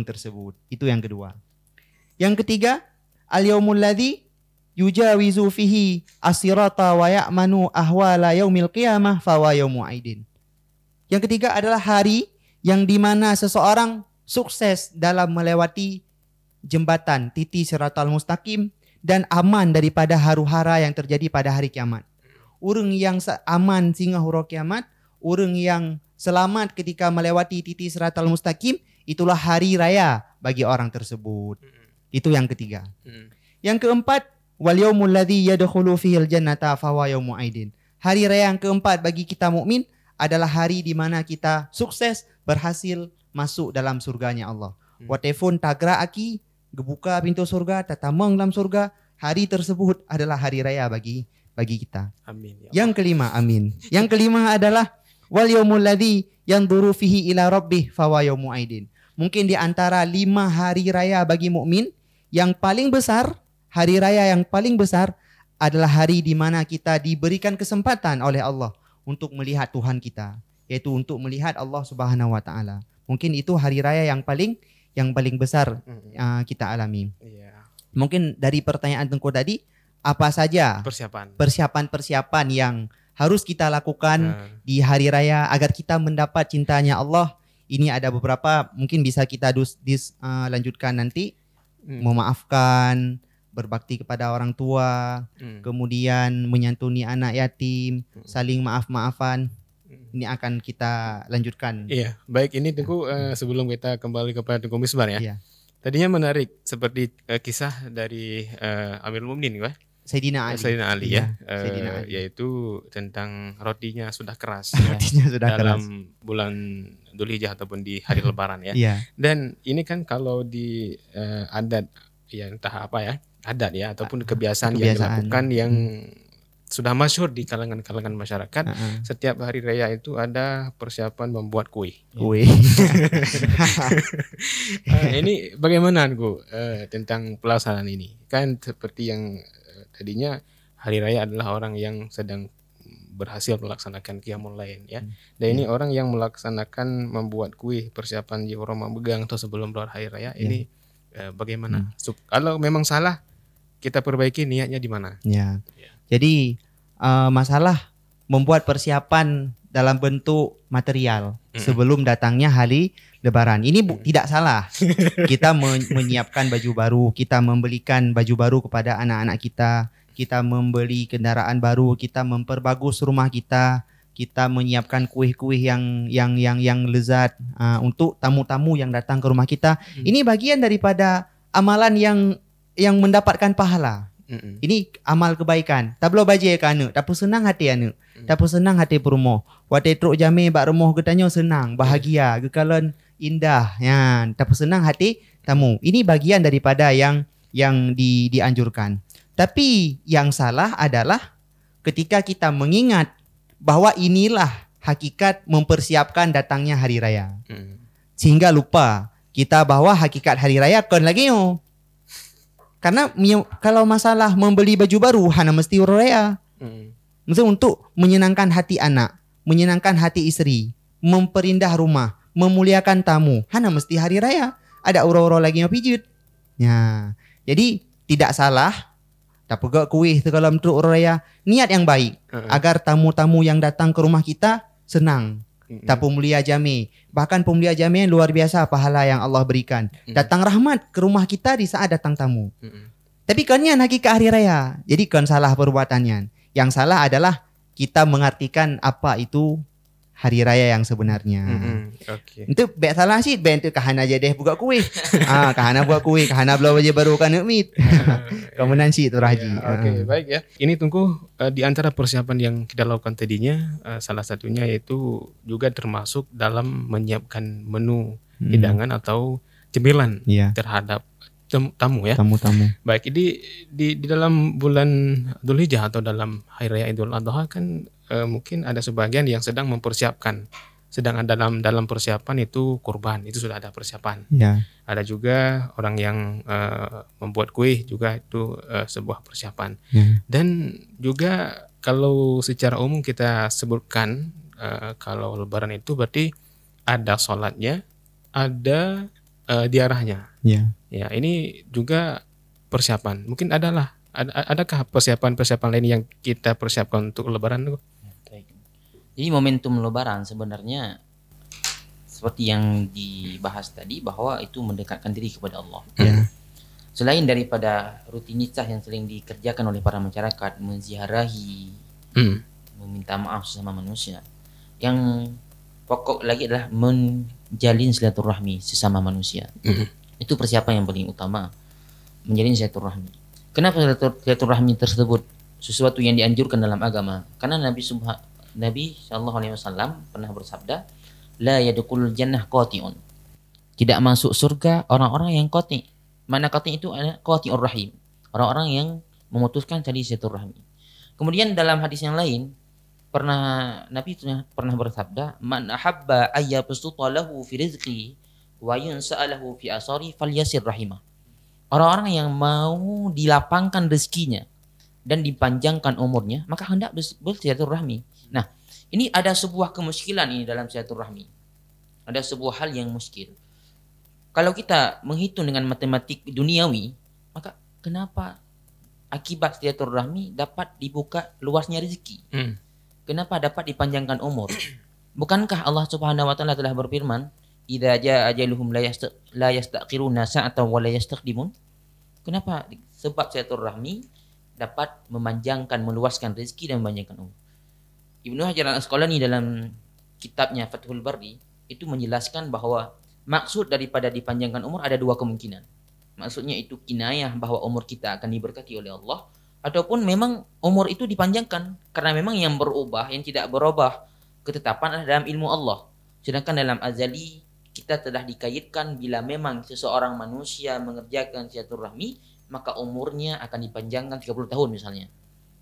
tersebut. Itu yang kedua. Yang ketiga, al-yaumul ladzi yujawizu fihi as-sirata wa ya'manu ahwala yaumil qiyamah fa huwa yaumu aidin. Yang ketiga adalah hari yang dimana seseorang sukses dalam melewati jembatan titi siratal mustaqim dan aman daripada haru-hara yang terjadi pada hari kiamat. Orang yang aman sehingga huru kiamat, orang yang selamat ketika melewati titik siratal mustaqim, itulah hari raya bagi orang tersebut. Itu yang ketiga. Yang keempat, wal yaumul ladzi yadkhulu fihil jannata fahuwa yaumu aidin. Hari raya yang keempat bagi kita mukmin adalah hari di mana kita sukses berhasil masuk dalam surganya Allah. Walaupun tagra aki gebuka pintu surga, tatamang dalam surga, hari tersebut adalah hari raya bagi kita. Amin. Ya, yang kelima, amin. Yang kelima adalah wal yaumul ladzi yanzuru fihi ila rabbih fahuwa yaumu aidin. Mungkin di antara 5 hari raya bagi mukmin, yang paling besar, hari raya yang paling besar adalah hari di mana kita diberikan kesempatan oleh Allah untuk melihat Tuhan kita, yaitu untuk melihat Allah Subhanahu wa taala. Mungkin itu hari raya yang paling besar kita alami. Mungkin dari pertanyaan Tengku tadi, apa saja persiapan yang harus kita lakukan di hari raya agar kita mendapat cintanya Allah? Ini ada beberapa, mungkin bisa kita lanjutkan nanti. Memaafkan, berbakti kepada orang tua, kemudian menyantuni anak yatim, saling maaf-maafan. Ini akan kita lanjutkan. Iya, baik, ini Tengku sebelum kita kembali kepada Tengku Misbar ya. Tadinya menarik seperti kisah dari Amirul Mukminin, Sayyidina Ali ya, yaitu tentang rotinya sudah keras dalam bulan Dzulhijjah ataupun di hari Lebaran ya. Dan ini kan kalau di adat ya entah apa ya, adat ya ataupun kebiasaan yang dilakukan yang sudah masyhur di kalangan masyarakat, setiap hari raya itu ada persiapan membuat kue. Ini bagaimana tentang pelaksanaan ini? Kan seperti yang tadinya hari raya adalah orang yang sedang berhasil melaksanakan qiyamul lail ya. Dan ini orang yang melaksanakan membuat kue, persiapan jihoro memegang atau sebelum hari raya ini bagaimana? Kalau memang salah, kita perbaiki niatnya di mana? Jadi masalah membuat persiapan dalam bentuk material sebelum datangnya hari Lebaran. Ini tidak salah. Kita menyiapkan baju baru, kita membelikan baju baru kepada anak-anak kita, kita membeli kendaraan baru, kita memperbagus rumah kita, kita menyiapkan kuih-kuih yang lezat untuk tamu-tamu yang datang ke rumah kita. Ini bagian daripada amalan yang mendapatkan pahala. Ini amal kebaikan. Tablo baje kan, tapi senang hati anu. Tapi senang hati perumoh. Wate truk jame bak remoh getanyo senang, bahagia, gekalan indah. Ya, tapi senang hati tamu. Ini bagian daripada yang dianjurkan. Tapi yang salah adalah ketika kita mengingat bahwa inilah hakikat mempersiapkan datangnya hari raya. Sehingga lupa kita bahwa hakikat hari raya kan lagi yo. Karena kalau masalah membeli baju baru hanya mesti raya. Mesti untuk menyenangkan hati anak, menyenangkan hati istri, memperindah rumah, memuliakan tamu, hanya mesti hari raya. Ada uro-uro lagi yang pijit. Ya, jadi tidak salah. Tak pegak kuih ke dalam truk raya, niat yang baik agar tamu-tamu yang datang ke rumah kita senang. Tak pemulia jami, bahkan pemulia jami yang luar biasa pahala yang Allah berikan. Datang rahmat ke rumah kita di saat datang tamu. Tapi kannya hakikat hari raya. Jadi kan salah perbuatannya. Yang salah adalah kita mengartikan apa itu hari raya yang sebenarnya. Itu baik salah sih, baik itu kahana aja deh buka kue. Kahana buat kue, kahana belau aja baru kan mit. Kemudian sih itu Raji. Baik ya. Ini Tengku di antara persiapan yang kita lakukan tadinya, salah satunya yaitu juga termasuk dalam menyiapkan menu hidangan atau cemilan terhadap tamu ya. Tamu-tamu. Baik, di dalam bulan Dzulhijjah atau dalam hari raya Idul Adha kan mungkin ada sebagian yang sedang mempersiapkan, sedang dalam persiapan itu kurban, itu sudah ada persiapan. Ada juga orang yang membuat kue juga itu sebuah persiapan. Dan juga kalau secara umum kita sebutkan kalau Lebaran itu berarti ada sholatnya, ada diarahnya. Ya, ini juga persiapan. Mungkin adakah persiapan lain yang kita persiapkan untuk Lebaran? Jadi momentum Lebaran sebenarnya seperti yang dibahas tadi bahwa itu mendekatkan diri kepada Allah. Selain daripada rutinitas yang sering dikerjakan oleh para masyarakat, menziarahi, meminta maaf sesama manusia, yang pokok lagi adalah menjalin silaturahmi sesama manusia. Itu persiapan yang paling utama, menjalin silaturahmi. Kenapa silaturahmi tersebut sesuatu yang dianjurkan dalam agama? Karena Nabi Shallallahu Alaihi Wasallam pernah bersabda, la yadkhulul jannah qati'un. Tidak masuk surga orang-orang yang qati'. Mana qati' itu adalah qati'ur rahim, orang-orang yang memutuskan tali silaturahmi. Kemudian dalam hadis yang lain Nabi pernah bersabda, man ahabba ayyabsuta lahu fi rizqi wa yunsa'alahu fi asari falyasir rahimah. Orang-orang yang mau dilapangkan rezekinya dan dipanjangkan umurnya, maka hendak bersilaturahmi. Nah, ini ada sebuah kemuskilan ini dalam silaturahmi. Ada sebuah hal yang muskil. Kalau kita menghitung dengan matematik duniawi, maka kenapa akibat silaturahmi dapat dibuka luasnya rezeki? Kenapa dapat dipanjangkan umur? Bukankah Allah Subhanahu wa taala telah berfirman, "Idza jaa ajaluhum la yastaqiruna sa'atan wa la yastaqdimun"? Kenapa? Sebab silaturahmi dapat memanjangkan, meluaskan rezeki dan memanjangkan umur. Ibnu Hajar al-Asqalani dalam kitabnya Fathul Bari itu menjelaskan bahwa maksud daripada dipanjangkan umur ada dua kemungkinan. Maksudnya itu kinayah bahwa umur kita akan diberkati oleh Allah, ataupun memang umur itu dipanjangkan karena memang yang berubah, yang tidak berubah ketetapan adalah dalam ilmu Allah. Sedangkan dalam azali kita telah dikaitkan bila memang seseorang manusia mengerjakan silaturahmi, maka umurnya akan dipanjangkan 30 tahun misalnya,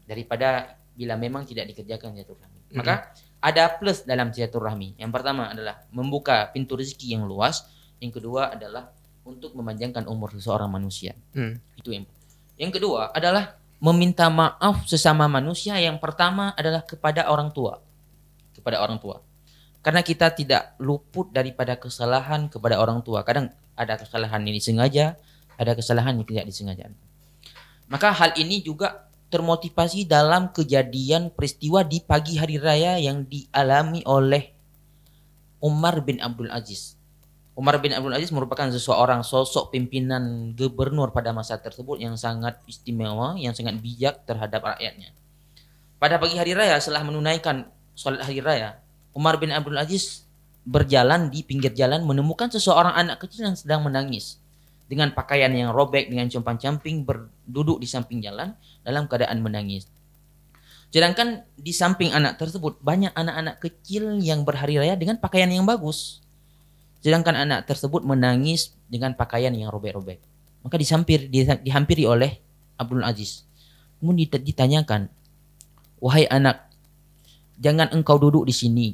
daripada bila memang tidak dikerjakan silaturahmi. Maka ada plus dalam silaturahmi. Yang pertama adalah membuka pintu rezeki yang luas. Yang kedua adalah untuk memanjangkan umur seseorang manusia. Itu yang kedua adalah meminta maaf sesama manusia. Yang pertama adalah kepada orang tua. Kepada orang tua. Karena kita tidak luput daripada kesalahan kepada orang tua. Kadang ada kesalahan yang disengaja, ada kesalahan yang tidak disengaja. Maka hal ini juga termotivasi dalam kejadian peristiwa di pagi hari raya yang dialami oleh Umar bin Abdul Aziz. Umar bin Abdul Aziz merupakan seseorang sosok pimpinan gubernur pada masa tersebut yang sangat istimewa, yang sangat bijak terhadap rakyatnya. Pada pagi hari raya setelah menunaikan sholat hari raya, Umar bin Abdul Aziz berjalan di pinggir jalan menemukan seseorang anak kecil yang sedang menangis. Dengan pakaian yang robek, dengan compang-camping, berduduk di samping jalan dalam keadaan menangis. Sedangkan di samping anak tersebut banyak anak-anak kecil yang berhari raya dengan pakaian yang bagus. Sedangkan anak tersebut menangis dengan pakaian yang robek-robek. Maka dihampiri oleh Abdul Aziz. Kemudian ditanyakan, wahai anak, jangan engkau duduk di sini.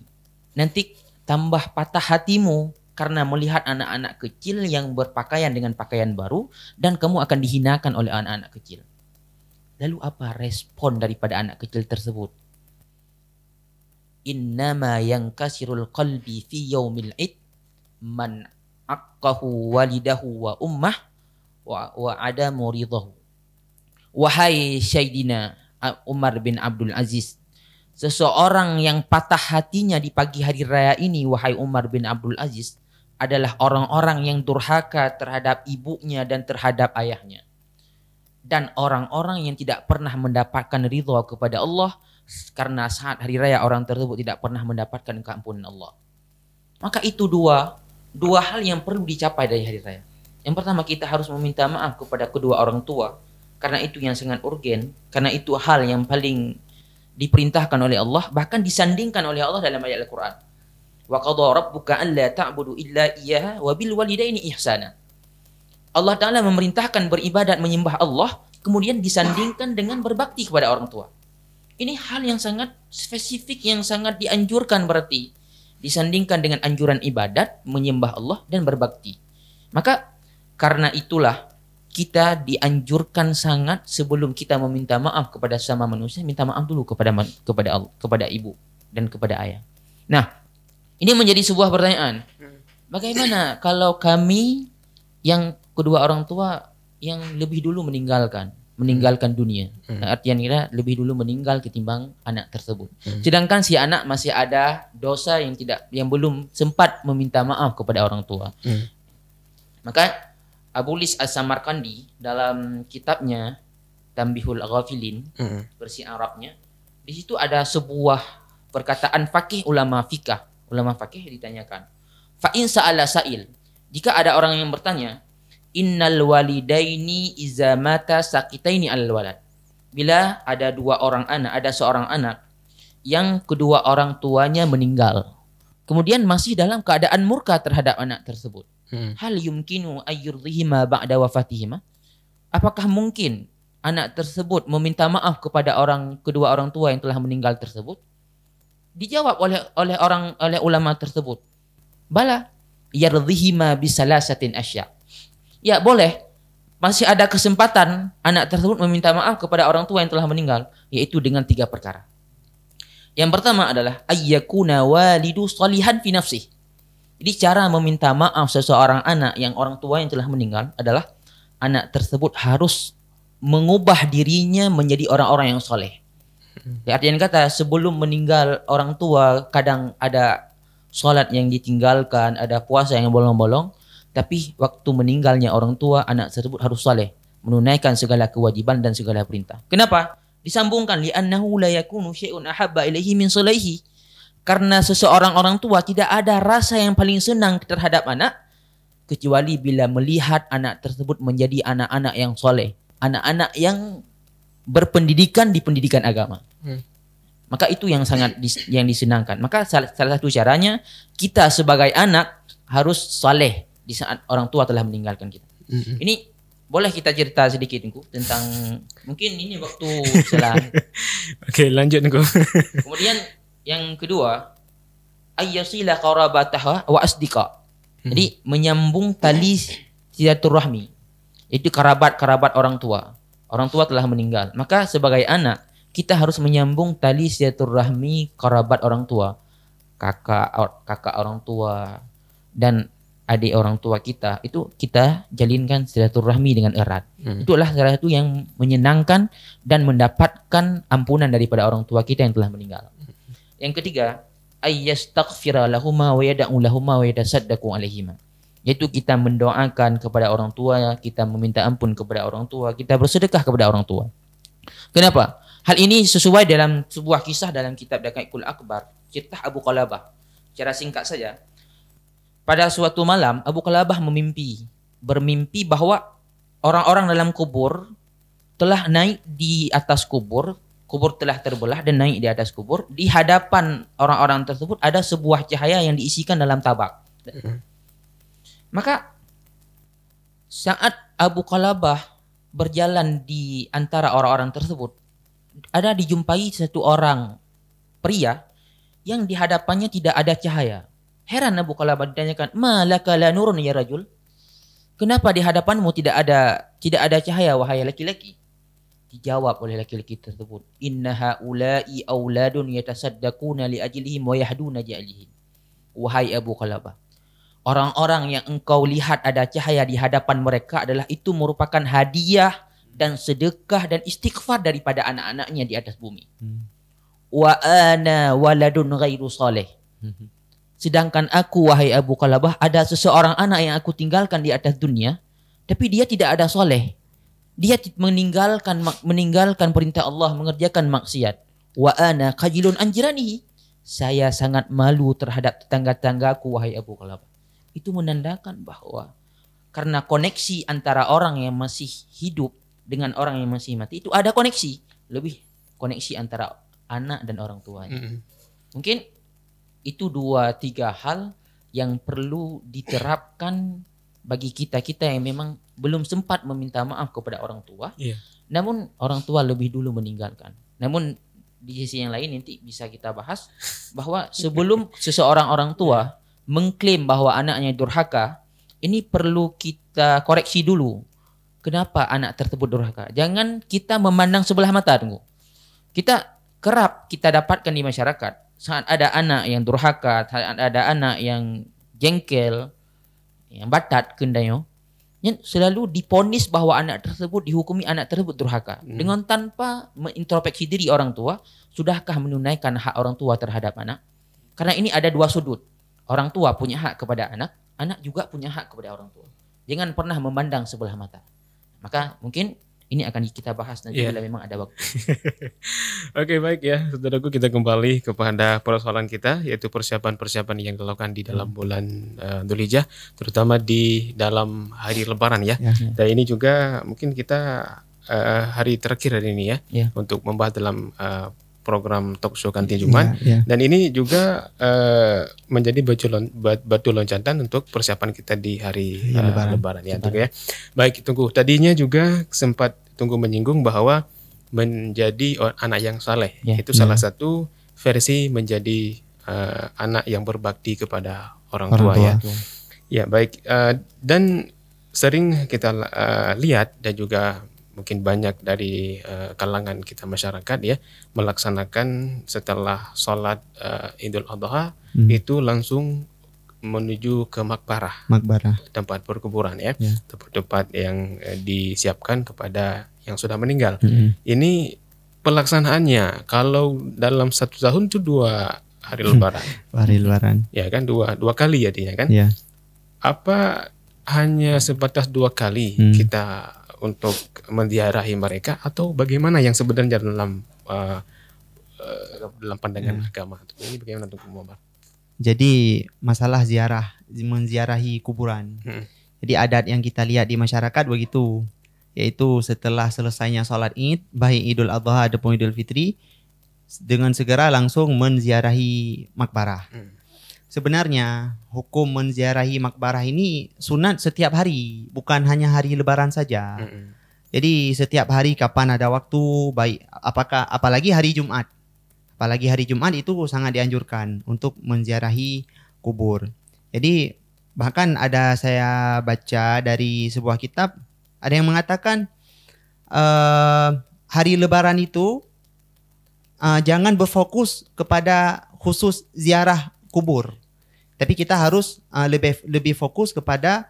Nanti tambah patah hatimu karena melihat anak-anak kecil yang berpakaian dengan pakaian baru dan kamu akan dihinakan oleh anak-anak kecil. Lalu apa respon daripada anak kecil tersebut? Innama yankasirul qalbi fi yaumil id man aqqahu walidahu wa ummah wa adamu ridahu. Wahai Sayyidina Umar bin Abdul Aziz, seseorang yang patah hatinya di pagi hari raya ini, wahai Umar bin Abdul Aziz, adalah orang-orang yang durhaka terhadap ibunya dan terhadap ayahnya. Dan orang-orang yang tidak pernah mendapatkan ridha kepada Allah karena saat hari raya orang tersebut tidak pernah mendapatkan keampunan Allah. Maka itu dua hal yang perlu dicapai dari hari raya. Yang pertama, kita harus meminta maaf kepada kedua orang tua karena itu yang sangat urgen, karena itu hal yang paling diperintahkan oleh Allah, bahkan disandingkan oleh Allah dalam ayat Al-Quran. Wa qadha rabbuka alla ta'budu illa iyyaha wa bil walidaini ihsana. Allah Ta'ala memerintahkan beribadat menyembah Allah, kemudian disandingkan dengan berbakti kepada orang tua. Ini hal yang sangat spesifik, yang sangat dianjurkan berarti. Disandingkan dengan anjuran ibadat, menyembah Allah dan berbakti. Maka karena itulah kita dianjurkan sangat sebelum kita meminta maaf kepada sesama manusia, minta maaf dulu kepada ibu dan kepada ayah. Nah, ini menjadi sebuah pertanyaan. Bagaimana kalau kami yang kedua orang tua yang lebih dulu meninggalkan dunia? Nah, artian kita lebih dulu meninggal ketimbang anak tersebut. Sedangkan si anak masih ada dosa yang belum sempat meminta maaf kepada orang tua. Maka Abu Lis As-Samarkandi dalam kitabnya Tanbihul Ghafilin, versi Arabnya, di situ ada sebuah perkataan fakih ulama fikih. Ulama fakih ditanyakan, fa in sa'ala sa'il, jika ada orang yang bertanya, innal walidaini iza mata sakitaini al walad. Bila ada seorang anak yang kedua orang tuanya meninggal, kemudian masih dalam keadaan murka terhadap anak tersebut. Hal yumkinu ayyurdhihima ba'da wafatihima? Apakah mungkin anak tersebut meminta maaf kepada kedua orang tua yang telah meninggal tersebut? Dijawab oleh ulama tersebut, bala yardhihima bisalasatin asya. Ya boleh, masih ada kesempatan anak tersebut meminta maaf kepada orang tua yang telah meninggal, yaitu dengan 3 perkara. Yang pertama adalah ayyakuna walidu shalihan fi nafsih. Jadi cara meminta maaf seseorang anak yang orang tua yang telah meninggal adalah anak tersebut harus mengubah dirinya menjadi orang-orang yang soleh. Artinya kata sebelum meninggal orang tua kadang ada sholat yang ditinggalkan, ada puasa yang bolong-bolong, tapi waktu meninggalnya orang tua anak tersebut harus soleh, menunaikan segala kewajiban dan segala perintah. Kenapa? Disambungkan li'annahu la yakunu syai'un ahabba ilaihi min salaihi. Karena seseorang orang tua tidak ada rasa yang paling senang terhadap anak kecuali bila melihat anak tersebut menjadi anak-anak yang soleh, anak-anak yang berpendidikan di pendidikan agama. Maka itu yang sangat yang disenangkan. Maka salah satu caranya kita sebagai anak harus soleh di saat orang tua telah meninggalkan kita. Ini boleh kita cerita sedikit tentang mungkin ini waktu selang. Oke, lanjut Nku. Kemudian yang kedua, ayyasila qarabataha wa asdiqa. Jadi menyambung tali silaturahmi. Itu kerabat-kerabat orang tua. Orang tua telah meninggal. Maka sebagai anak kita harus menyambung tali silaturahmi kerabat orang tua. Kakak orang tua dan adik orang tua kita, itu kita jalinkan silaturahmi dengan erat. Itulah salah satu yang menyenangkan dan mendapatkan ampunan daripada orang tua kita yang telah meninggal. Yang ketiga, ayyastaghfira lahuma wa yad'u lahuma wa yatasaddaqu alaihima. Yaitu kita mendoakan kepada orang tua, kita meminta ampun kepada orang tua, kita bersedekah kepada orang tua. Kenapa? Hal ini sesuai dalam sebuah kisah dalam kitab Daqaiqul Akbar, kisah Abu Qalabah. Secara singkat saja, pada suatu malam Abu Qalabah bermimpi bahwa orang-orang dalam kubur telah naik di atas kubur telah terbelah dan naik di atas kubur. Di hadapan orang-orang tersebut ada sebuah cahaya yang diisikan dalam tabak. Maka saat Abu Qalabah berjalan di antara orang-orang tersebut, ada dijumpai satu orang pria yang di hadapannya tidak ada cahaya. Heran Abu Qalabah, ditanyakan, "Ma laka la nurun ya rajul?" Kenapa di hadapanmu tidak ada cahaya wahai laki-laki? Dijawab oleh laki-laki tersebut, "Inna haula'i auladun yatasaddaquna li ajlihim wa yahduna ja'lihim." Wahai Abu Qalabah, orang-orang yang engkau lihat ada cahaya di hadapan mereka adalah itu merupakan hadiah dan sedekah dan istighfar daripada anak-anaknya di atas bumi. Wa ana waladun ghairu saleh. Sedangkan aku wahai Abu Qalabah ada seseorang anak yang aku tinggalkan di atas dunia, tapi dia tidak ada soleh. Dia meninggalkan perintah Allah, mengerjakan maksiat. Wa ana qajilun anjiranihi. Saya sangat malu terhadap tetangga-tanggaku wahai Abu Qalabah. Itu menandakan bahwa karena koneksi antara orang yang masih hidup dengan orang yang masih mati itu ada koneksi, lebih koneksi antara anak dan orang tuanya. Mungkin itu 2-3 hal yang perlu diterapkan bagi kita-kita yang memang belum sempat meminta maaf kepada orang tua. Namun orang tua lebih dulu meninggalkan. Namun di sisi yang lain nanti bisa kita bahas bahwa sebelum seseorang orang tua mengklaim bahwa anaknya durhaka, ini perlu kita koreksi dulu. Kenapa anak tersebut durhaka? Jangan kita memandang sebelah mata, tunggu. Kita kerap kita dapatkan di masyarakat saat ada anak yang durhaka, saat ada anak yang jengkel, yang batat kendayo, selalu diponis bahwa anak tersebut dihukumi anak tersebut durhaka dengan tanpa mengintrospeksi diri orang tua. Sudahkah menunaikan hak orang tua terhadap anak? Karena ini ada 2 sudut. Orang tua punya hak kepada anak, anak juga punya hak kepada orang tua. Jangan pernah memandang sebelah mata. Maka mungkin ini akan kita bahas nanti bila memang ada waktu. Oke, baik ya, saudaraku, kita kembali kepada persoalan kita, yaitu persiapan-persiapan yang dilakukan di dalam bulan Dzulhijjah, terutama di dalam hari Lebaran ya. Dan ini juga mungkin kita hari terakhir hari ini ya, untuk membahas dalam program talk show Kantin Jumat. Dan ini juga menjadi batu loncatan untuk persiapan kita di hari Lebaran ya, Tunggu ya. Baik, Tunggu. Tadinya juga sempat Tunggu menyinggung bahwa menjadi anak yang saleh itu salah satu versi menjadi anak yang berbakti kepada orang tua ya. Ya, baik. Dan sering kita lihat dan juga mungkin banyak dari kalangan kita masyarakat ya melaksanakan setelah sholat Idul Adha itu langsung menuju ke makbarah, tempat perkuburan ya, tempat yang disiapkan kepada yang sudah meninggal. Ini pelaksanaannya kalau dalam 1 tahun itu 2 hari Lebaran. Hari Lebaran. Ya kan, dua kali artinya kan. Apa hanya sebatas 2 kali kita untuk menziarahi mereka, atau bagaimana yang sebenarnya dalam pandangan agama? Ini bagaimana untuk Muhammad? Jadi masalah menziarahi kuburan. Jadi adat yang kita lihat di masyarakat begitu, yaitu setelah selesainya sholat Id, baik Idul Adha ataupun Idul Fitri, dengan segera langsung menziarahi makbarah. Sebenarnya hukum menziarahi makbarah ini sunat setiap hari, bukan hanya hari Lebaran saja. Jadi setiap hari kapan ada waktu, baik apalagi hari Jumat. Apalagi hari Jumat itu sangat dianjurkan untuk menziarahi kubur. Jadi bahkan ada saya baca dari sebuah kitab, ada yang mengatakan hari Lebaran itu jangan berfokus kepada khusus ziarah kubur. Tapi kita harus lebih fokus kepada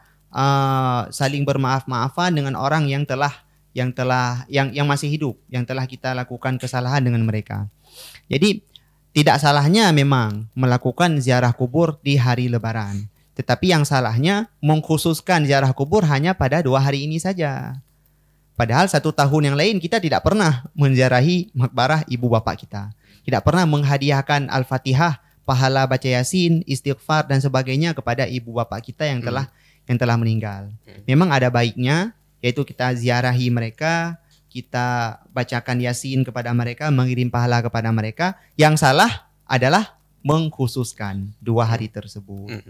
saling bermaaf-maafan dengan orang yang masih hidup, yang telah kita lakukan kesalahan dengan mereka. Jadi tidak salahnya memang melakukan ziarah kubur di hari Lebaran. Tetapi yang salahnya mengkhususkan ziarah kubur hanya pada 2 hari ini saja. Padahal 1 tahun yang lain kita tidak pernah menziarahi makbarah ibu bapak kita. Tidak pernah menghadiahkan Al-Fatihah, pahala baca Yasin, istighfar dan sebagainya kepada ibu bapak kita yang telah meninggal. Memang ada baiknya, yaitu kita ziarahi mereka, kita bacakan Yasin kepada mereka, mengirim pahala kepada mereka. Yang salah adalah mengkhususkan 2 hari tersebut.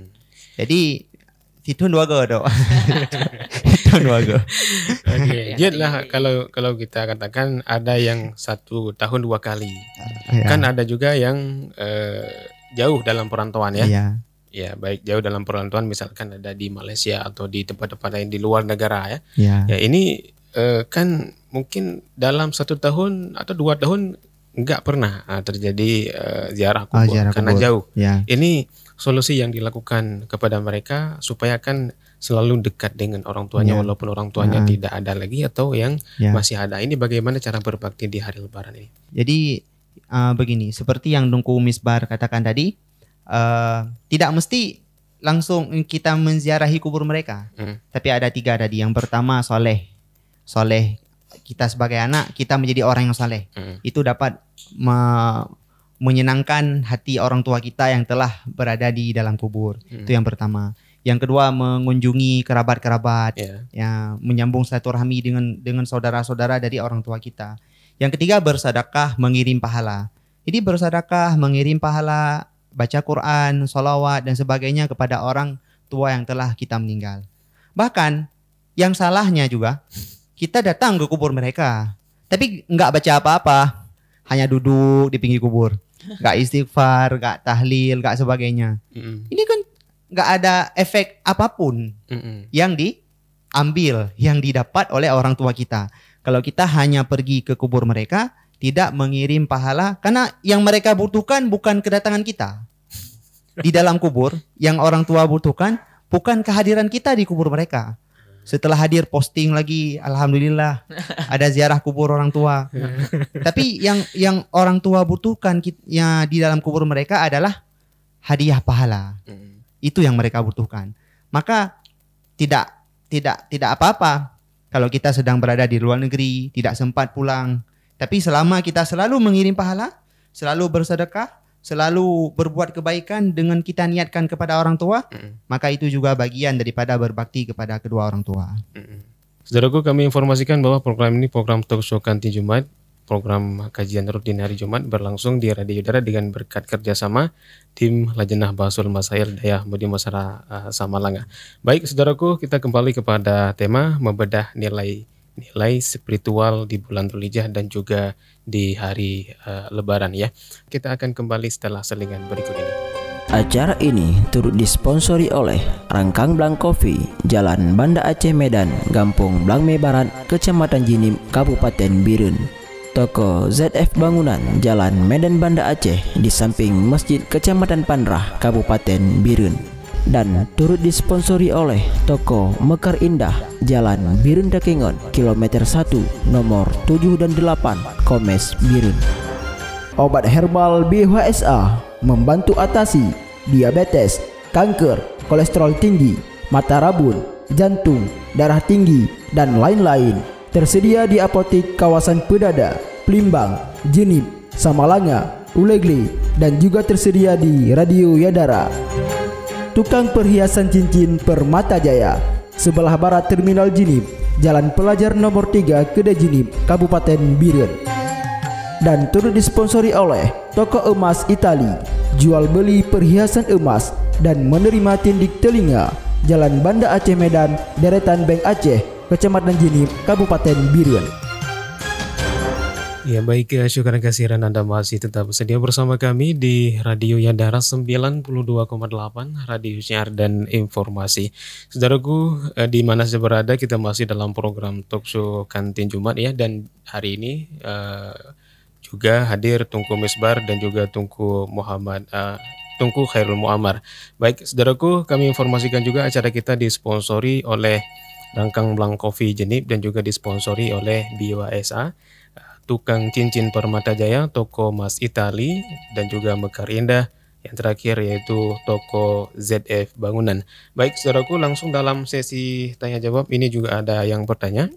Jadi itu 2 go dok. Itu 2 go. Oke, jadilah kalau kita katakan ada yang 1 tahun 2 kali, kan ada juga yang jauh dalam perantauan ya. Ya, baik jauh dalam perantauan, misalkan ada di Malaysia atau di tempat-tempat lain di luar negara ya. Ya ini kan mungkin dalam 1 tahun atau 2 tahun nggak pernah terjadi ziarah kubur karena jauh. Ini solusi yang dilakukan kepada mereka supaya kan selalu dekat dengan orang tuanya walaupun orang tuanya tidak ada lagi atau yang masih ada. Ini bagaimana cara berbakti di hari Lebaran ini? Jadi begini, seperti yang Dungku Misbar katakan tadi, tidak mesti langsung kita menziarahi kubur mereka. Tapi ada 3 tadi. Yang pertama soleh. Kita sebagai anak, kita menjadi orang yang soleh. Itu dapat menyenangkan hati orang tua kita yang telah berada di dalam kubur. Itu yang pertama. Yang kedua, mengunjungi kerabat-kerabat, ya, menyambung silaturahmi dengan saudara-saudara dari orang tua kita. Yang ketiga, bersedekah, mengirim pahala. Jadi bersedekah, mengirim pahala, baca Quran, sholawat dan sebagainya kepada orang tua yang telah kita meninggal. Bahkan yang salahnya juga, kita datang ke kubur mereka, tapi nggak baca apa-apa, hanya duduk di pinggir kubur, nggak istighfar, nggak tahlil, nggak sebagainya. Ini kan nggak ada efek apapun yang diambil, yang didapat oleh orang tua kita. Kalau kita hanya pergi ke kubur mereka, tidak mengirim pahala, karena yang mereka butuhkan bukan kedatangan kita di dalam kubur. Yang orang tua butuhkan bukan kehadiran kita di kubur mereka. Setelah hadir posting lagi, alhamdulillah ada ziarah kubur orang tua. Tapi yang orang tua butuhkan ya di dalam kubur mereka adalah hadiah pahala. Itu yang mereka butuhkan. Maka tidak tidak apa-apa kalau kita sedang berada di luar negeri, tidak sempat pulang. Tapi selama kita selalu mengirim pahala, selalu bersedekah, selalu berbuat kebaikan dengan kita niatkan kepada orang tua, maka itu juga bagian daripada berbakti kepada kedua orang tua. Saudaraku, kami informasikan bahwa program ini program Talkshow Kantin Jumat, program kajian rutin hari Jumat berlangsung di Radio Udara dengan berkat kerjasama tim Lajnah Bahasul Masail Daya Mudi Masara Samalanga. Baik saudaraku, kita kembali kepada tema membedah nilai spiritual di bulan Dzulhijjah dan juga di hari Lebaran ya. Kita akan kembali setelah selingan berikut ini. Acara ini turut disponsori oleh Rangkang Blang Coffee, Jalan Banda Aceh Medan, Gampung Blangme Barat, Kecamatan Jinim, Kabupaten Birun. Toko ZF Bangunan, Jalan Medan Banda Aceh, di samping Masjid Kecamatan Panrah, Kabupaten Birun. Dan turut disponsori oleh Toko Mekar Indah, Jalan Birun Dakengon, Kilometer 1, nomor 7 dan 8, Komes, Birun. Obat herbal BHSA membantu atasi diabetes, kanker, kolesterol tinggi, mata rabun, jantung, darah tinggi, dan lain-lain. Tersedia di apotik kawasan Pedada, Plimbang, Jenib, Samalanga, Ulegle, dan juga tersedia di Radio Yadara. Tukang perhiasan cincin Permata Jaya, sebelah barat Terminal Jinib, Jalan Pelajar nomor 3, Kedai Jinib, Kabupaten Birun. Dan turut disponsori oleh Toko Emas Itali, jual beli perhiasan emas dan menerima tindik telinga, Jalan Banda Aceh Medan, deretan Bank Aceh, Kecamatan Jinib, Kabupaten Birun. Ya baik, syukur kehadiran Anda masih tetap sedia bersama kami di Radio Yadara 92,8, Radio Syiar dan Informasi. Saudaraku, di mana saja berada, kita masih dalam program Talkshow Kantin Jumat ya, dan hari ini juga hadir Tunku Misbar dan juga Tunku Khairul Muammar. Baik, saudaraku, kami informasikan juga acara kita disponsori oleh Rangkang Blang Coffee Jenib dan juga disponsori oleh BHSA, Tukang Cincin Permata Jaya, Toko Mas Itali, dan juga Mekar Indah. Yang terakhir yaitu Toko ZF Bangunan. Baik, saudaraku, langsung dalam sesi tanya jawab ini juga ada yang bertanya.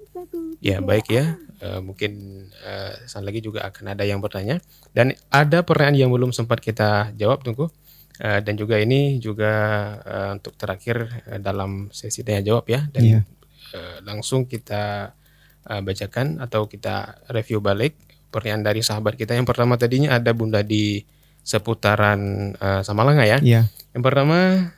Ya, baik ya. Mungkin saat lagi juga akan ada yang bertanya. Dan ada pertanyaan yang belum sempat kita jawab, Tunggu. Dan juga ini juga untuk terakhir dalam sesi tanya jawab ya. Dan langsung kita bacakan atau kita review balik pertanyaan dari sahabat kita. Yang pertama tadinya ada Bunda di seputaran Samalanga ya. Yang pertama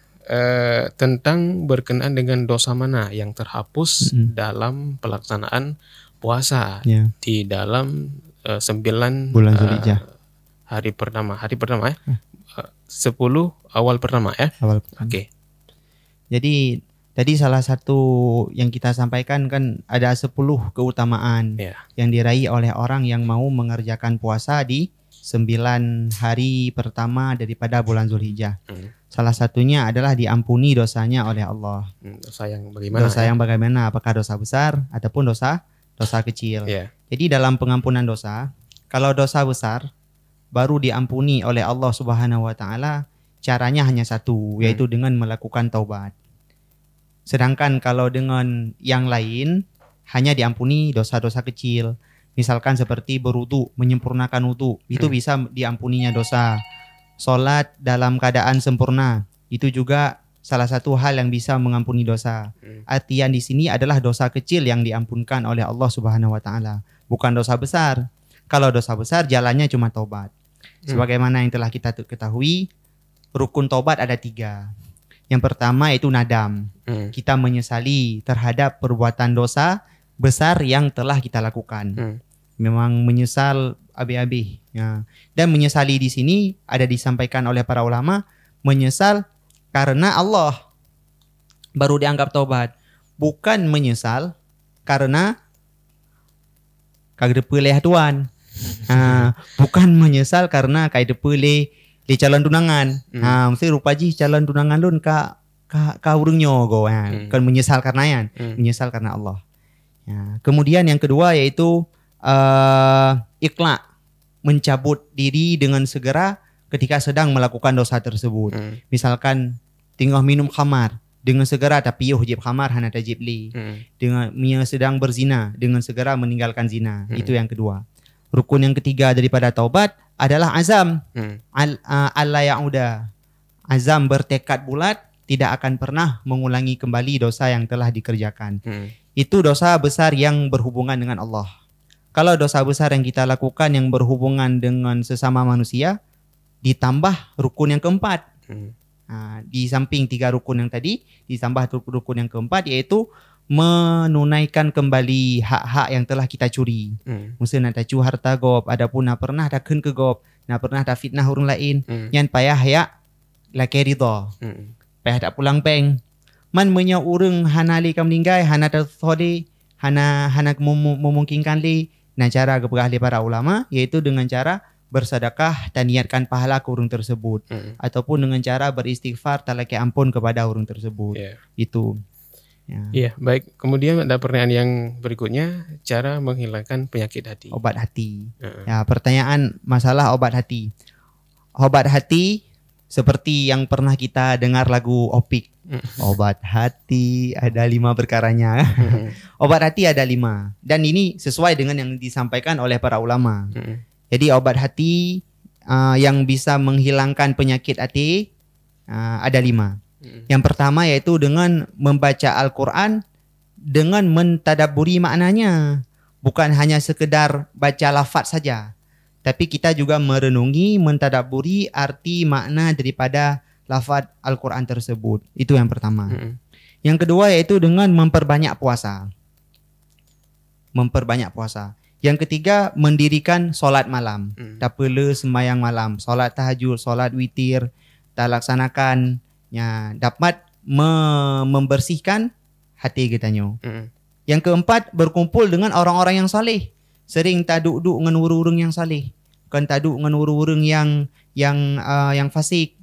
tentang berkenaan dengan dosa mana yang terhapus dalam pelaksanaan puasa di dalam 9 bulan Dzulhijjah, hari pertama ya, 10 awal pertama ya. Oke. Jadi tadi salah satu yang kita sampaikan kan ada 10 keutamaan yang diraih oleh orang yang mau mengerjakan puasa di 9 hari pertama daripada bulan Dzulhijjah. Salah satunya adalah diampuni dosanya oleh Allah. Dosa yang bagaimana? Dosa yang bagaimana? Apakah dosa besar ataupun dosa kecil? Jadi dalam pengampunan dosa, kalau dosa besar baru diampuni oleh Allah Subhanahu wa taala, caranya hanya satu, yaitu dengan melakukan taubat. Sedangkan kalau dengan yang lain hanya diampuni dosa-dosa kecil. Misalkan seperti berwudu, menyempurnakan wudu, itu bisa diampuninya dosa. Salat dalam keadaan sempurna, itu juga salah satu hal yang bisa mengampuni dosa. Artian di sini adalah dosa kecil yang diampunkan oleh Allah Subhanahu wa taala, bukan dosa besar. Kalau dosa besar jalannya cuma taubat. Sebagaimana yang telah kita ketahui, rukun taubat ada 3. Yang pertama yaitu nadam. Kita menyesali terhadap perbuatan dosa besar yang telah kita lakukan. Memang menyesal abi-abi. Ya. Dan menyesali di sini ada disampaikan oleh para ulama, menyesal karena Allah baru dianggap taubat. Bukan menyesal karena kagak peleh Tuhan. Bukan menyesal karena kagak peleh di calon tunangan. Mesti rupaji calon tunangan lun ka urungnya go. Kan menyesal karena yan, menyesal karena Allah. Ya. Kemudian yang kedua yaitu ikhla, mencabut diri dengan segera ketika sedang melakukan dosa tersebut. Misalkan tinggal minum khamar dengan segera tapiuh jib khamar hana tajib li. Dengan ia sedang berzina, dengan segera meninggalkan zina. Itu yang kedua. Rukun yang ketiga daripada taubat adalah azam. Allah yang udah. Azam bertekad bulat tidak akan pernah mengulangi kembali dosa yang telah dikerjakan. Itu dosa besar yang berhubungan dengan Allah. Kalau dosa besar yang kita lakukan yang berhubungan dengan sesama manusia, ditambah rukun yang keempat. Di samping 3 rukun yang tadi, ditambah rukun yang keempat, yaitu menunaikan kembali hak-hak yang telah kita curi. Mesti nak tacu harta gob, adapun nak pernah dah ken ke gob, nak pernah dah fitnah orang lain, yang payah ya laki ridha. Payah tak pulang peng. Man menya urang hana li kam ninggai, hana terthodi, hana memungkinkan li. Nah, cara kepada ahli para ulama yaitu dengan cara bersedekah dan niatkan pahala ke orang tersebut, ataupun dengan cara beristighfar talaki ampun kepada orang tersebut. Itu. Iya, baik. Kemudian ada pertanyaan yang berikutnya, cara menghilangkan penyakit hati. Obat hati. Ya, pertanyaan masalah obat hati. Obat hati seperti yang pernah kita dengar lagu Opik. Obat hati ada 5 perkaranya. Obat hati ada 5. Dan ini sesuai dengan yang disampaikan oleh para ulama. Jadi obat hati yang bisa menghilangkan penyakit hati ada 5. Yang pertama yaitu dengan membaca Al-Quran dengan mentadabburi maknanya. Bukan hanya sekedar baca lafaz saja, tapi kita juga merenungi, mentadabburi arti makna daripada lafaz Al-Quran tersebut. Itu yang pertama. Yang kedua yaitu dengan memperbanyak puasa. Memperbanyak puasa. Yang ketiga, mendirikan solat malam. Tak perlu sembahyang malam. Solat tahajud, solat witir, tak laksanakan. Ya, dapat membersihkan hati kitanya. Yang keempat, berkumpul dengan orang-orang yang saleh. Sering tak duduk dengan urung-urung yang saleh. Bukan tak duduk dengan urung-urung yang fasik.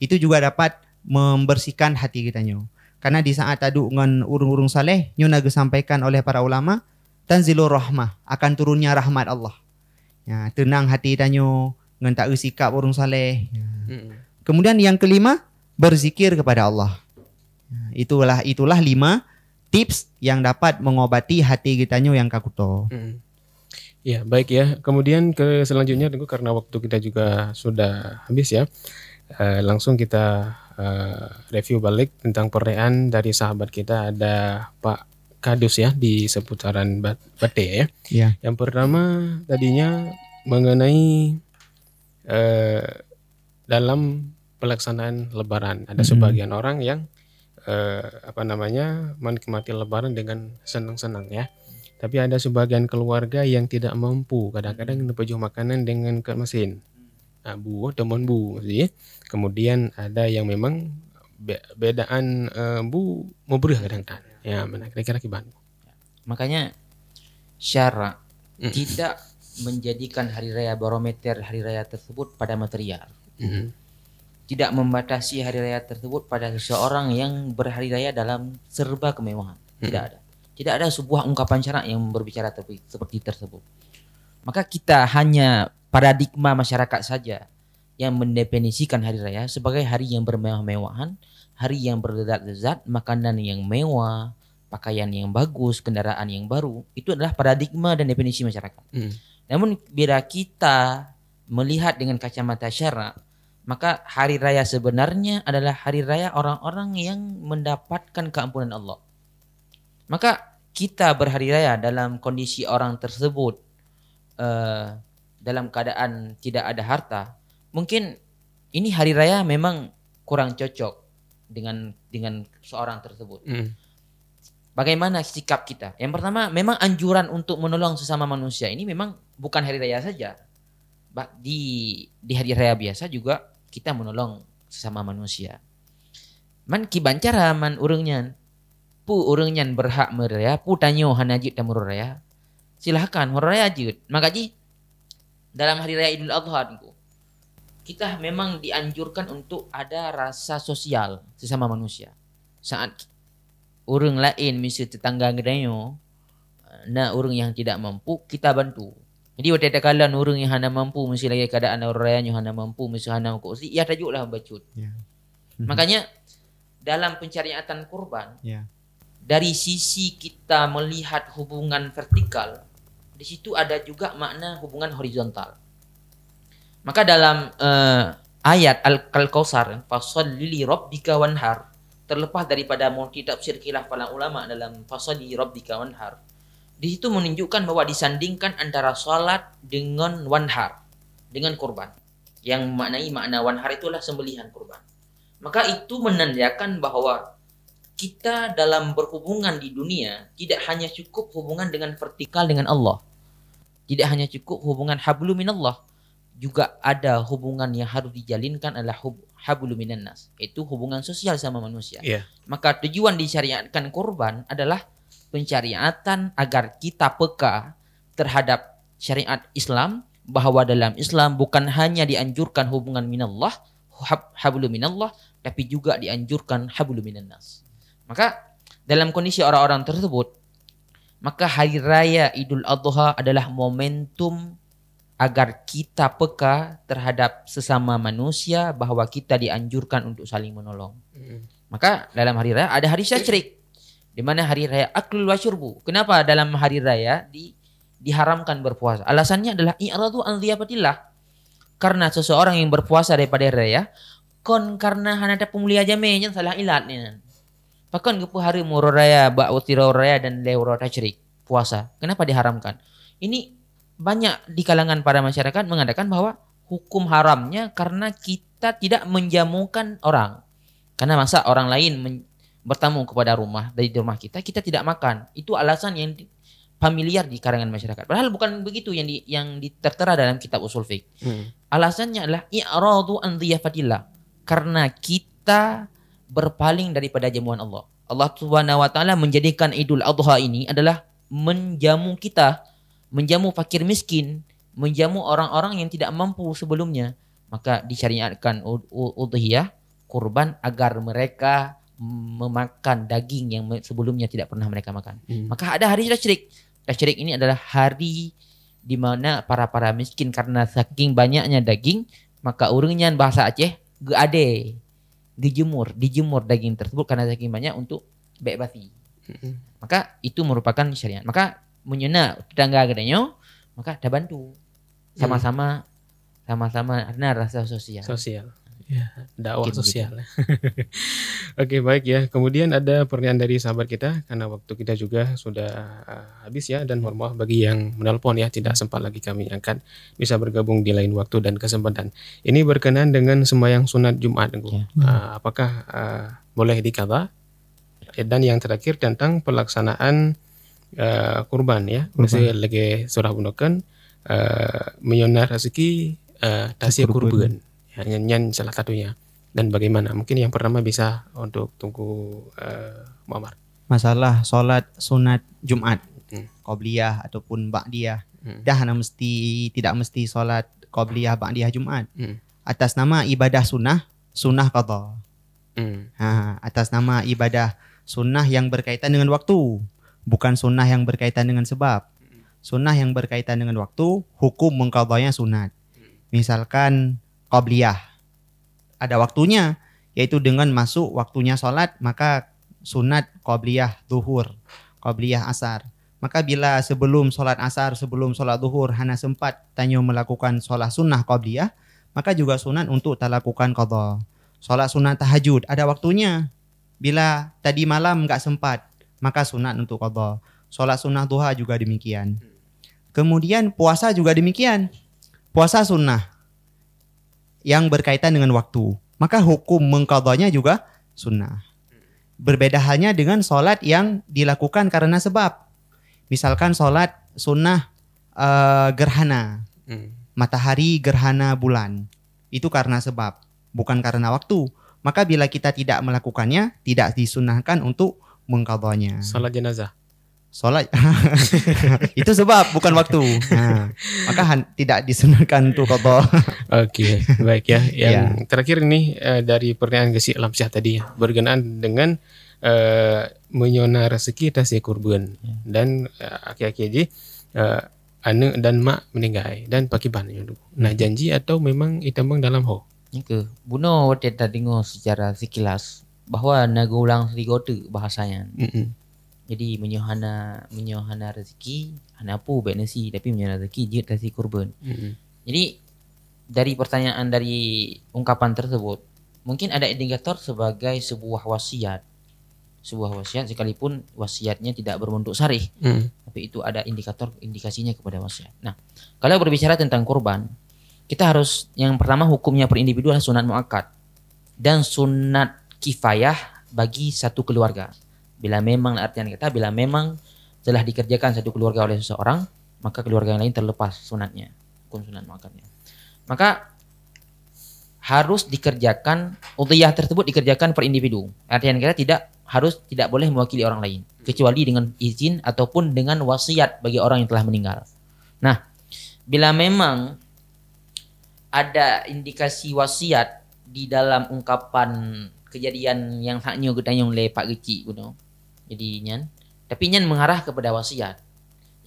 Itu juga dapat membersihkan hati kitanya. Karena di saat tak duduk dengan urung-urung saleh, nyo naga sampaikan oleh para ulama, tanzilur rahmah, akan turunnya rahmat Allah. Ya, tenang hati tanyo, ngan tak sikap urung saleh. Kemudian yang kelima, berzikir kepada Allah. Itulah 5 tips yang dapat mengobati hati kitanya yang kakuto. Ya, baik ya. Kemudian ke selanjutnya tentu karena waktu kita juga sudah habis ya. Langsung kita review balik tentang pertanyaan dari sahabat kita, ada Pak Kadus ya di seputaran Bate ya. Yang pertama tadinya mengenai dalam pelaksanaan Lebaran. Ada sebagian orang yang menikmati Lebaran dengan senang-senang ya. Tapi ada sebagian keluarga yang tidak mampu, kadang-kadang nepejuh makanan dengan ke mesin. Bu, teman bu, sih. Kemudian ada yang memang bedaan bu mau beri kadang-kadang. Ya, mana kira-kira gimana? Makanya syarak tidak menjadikan hari raya barometer hari raya tersebut pada material. Tidak membatasi hari raya tersebut pada seseorang yang berhari raya dalam serba kemewahan. Tidak ada. Tidak ada sebuah ungkapan syarak yang berbicara seperti tersebut. Maka kita hanya paradigma masyarakat saja yang mendefinisikan hari raya sebagai hari yang bermewah-mewahan, hari yang berlezat-lezat, makanan yang mewah, pakaian yang bagus, kendaraan yang baru. Itu adalah paradigma dan definisi masyarakat. Namun bila kita melihat dengan kacamata syarak, maka hari raya sebenarnya adalah hari raya orang-orang yang mendapatkan keampunan Allah. Maka kita berhari raya dalam kondisi orang tersebut dalam keadaan tidak ada harta, mungkin ini hari raya memang kurang cocok dengan seorang tersebut. Bagaimana sikap kita? Yang pertama, memang anjuran untuk menolong sesama manusia ini memang bukan hari raya saja. Di hari raya biasa juga kita menolong sesama manusia. Man kibancara man urangnya, pu urangnya berhak meraya, pu tanyo hanajit tamur raya. Silahkan meraya jut. Makanya dalam hari raya Idul Adha kita memang dianjurkan untuk ada rasa sosial sesama manusia. Saat orang lain misalnya tetangga gedayo, orang yang tidak mampu kita bantu. Jadi waktu kala orang yang hana mampu mesti lagi keadaan orang raya yang hana mampu mesti hana kursi, ya tajuklah bacut. Makanya dalam pensyariatan kurban, dari sisi kita melihat hubungan vertikal, di situ ada juga makna hubungan horizontal. Maka dalam ayat Al-Kautsar, fasholli li rabbika wanhar, terlepas daripada multi tafsir khilaf para ulama dalam fasholli li rabbika wanhar, di situ menunjukkan bahwa disandingkan antara salat dengan wanhar, dengan kurban. Yang makna wanhar itulah sembelihan kurban. Maka itu menandakan bahwa kita dalam berhubungan di dunia tidak hanya cukup hubungan dengan vertikal dengan Allah. Tidak hanya cukup hubungan hablu minallah, juga ada hubungan yang harus dijalinkan adalah hablu minan nas, yaitu hubungan sosial sama manusia. Maka tujuan disyariatkan kurban adalah pensyariatan agar kita peka terhadap syariat Islam, bahwa dalam Islam bukan hanya dianjurkan hubungan minallah, hablu minallah, tapi juga dianjurkan hablu minan nas. Maka dalam kondisi orang-orang tersebut, maka hari raya Idul Adha adalah momentum agar kita peka terhadap sesama manusia, bahwa kita dianjurkan untuk saling menolong. Maka dalam hari raya ada hari Tasyrik, di mana hari raya aklul wa syurbu. Kenapa dalam hari raya diharamkan berpuasa? Alasannya adalah i'radu an dhiyafatillah. Karena seseorang yang berpuasa daripada hari raya karena hanada pemulia jamenya salah ilatnya. Bahkan ke hari muro raya, ba'utira raya dan leuro tasyrik, puasa. Kenapa diharamkan? Ini banyak di kalangan para masyarakat mengatakan bahwa hukum haramnya karena kita tidak menjamukan orang. Karena masa orang lain bertamu kepada rumah, dari rumah kita tidak makan. Itu alasan yang familiar di kalangan masyarakat. Padahal bukan begitu yang tertera dalam kitab usul fiqh. Alasannya adalah i'radu an dhiyafatillah. Karena kita berpaling daripada jamuan Allah. Allah Subhanahu wa taala menjadikan Idul Adha ini adalah menjamu kita, menjamu fakir miskin, menjamu orang-orang yang tidak mampu sebelumnya. Maka disyariatkan udhiyah, kurban, agar mereka memakan daging yang sebelumnya tidak pernah mereka makan. Maka ada hari Tasyrik. Tasyrik ini adalah hari di mana para miskin karena saking banyaknya daging, maka urangnya bahasa Aceh geade, dijemur daging tersebut karena saking banyak untuk bebasi. Maka itu merupakan syariat. Maka menyena tetangga gadanya, maka dah bantu sama-sama ada rasa sosial. Ya, dakwah sosial. Oke, baik ya. Kemudian ada pertanyaan dari sahabat kita, karena waktu kita juga sudah habis ya, dan mohon maaf bagi yang menelpon ya, tidak sempat lagi kami angkat, bisa bergabung di lain waktu dan kesempatan. Ini berkenaan dengan sembahyang sunat Jumat. Apakah boleh dikata? Dan yang terakhir tentang pelaksanaan kurban ya. Masih lagi surah bunukan menyonar rezeki tasya kurban. Ya, nyanyian salah satunya. Dan bagaimana? Mungkin yang pertama bisa untuk tunggu Muammar. Masalah sholat sunat Jumat, qobliyah ataupun ba'diyah. Dah tidak mesti sholat qobliyah ba'diyah Jumat. Atas nama ibadah sunnah qadha. Atas nama ibadah sunnah yang berkaitan dengan waktu, bukan sunnah yang berkaitan dengan sebab. Sunnah yang berkaitan dengan waktu, hukum mengqadhanya sunat. Misalkan qobliyah ada waktunya, yaitu dengan masuk waktunya sholat, maka sunat qobliyah zuhur, qobliyah asar. Maka bila sebelum sholat asar, sebelum sholat zuhur hana sempat tanyo melakukan sholat sunnah qobliyah, maka juga sunat untuk tak lakukan qadha. Sholat sunat tahajud ada waktunya, bila tadi malam enggak sempat, maka sunat untuk qadha. Sholat sunnah duha juga demikian. Kemudian puasa juga demikian, puasa sunnah yang berkaitan dengan waktu, maka hukum mengqadhanya juga sunnah. Berbeda halnya dengan sholat yang dilakukan karena sebab. Misalkan sholat sunnah gerhana, matahari gerhana bulan, itu karena sebab, bukan karena waktu. Maka bila kita tidak melakukannya, tidak disunnahkan untuk mengqadhanya. Sholat jenazah. Sholat itu sebab, bukan waktu. Maka tidak disunahkan untuk qadha. Oke, baik ya. Yang terakhir ini dari pertanyaan Gesi Lamsyah tadi berkenaan dengan menyona rezeki tasya kurban dan aki-aki ane dan mak meninggal dan pakiban. Nah, janji atau memang itambang dalam ho? Buno teta dengar secara sekilas bahwa nagulang rigota bahasanya. Jadi menyohana rezeki, hana pu baik nasi, tapi menyohana rezeki jid kasi kurban. Jadi dari pertanyaan dari ungkapan tersebut, mungkin ada indikator sebagai sebuah wasiat sekalipun wasiatnya tidak berbentuk syarih, tapi itu ada indikasinya kepada wasiat. Nah, kalau berbicara tentang kurban, kita harus yang pertama hukumnya per individu adalah sunat muakkad dan sunat kifayah bagi satu keluarga. Bila memang artian kata bila memang telah dikerjakan satu keluarga oleh seseorang, maka keluarga yang lain terlepas sunatnya, hukum sunat muakkadnya. Maka harus dikerjakan, udhiyah tersebut dikerjakan per individu. Artian kata tidak boleh mewakili orang lain kecuali dengan izin ataupun dengan wasiat bagi orang yang telah meninggal. Nah, bila memang ada indikasi wasiat di dalam ungkapan kejadian yang haknya gedanyong le Pak Geci kuno. Jadi nyan, tapi nyan mengarah kepada wasiat.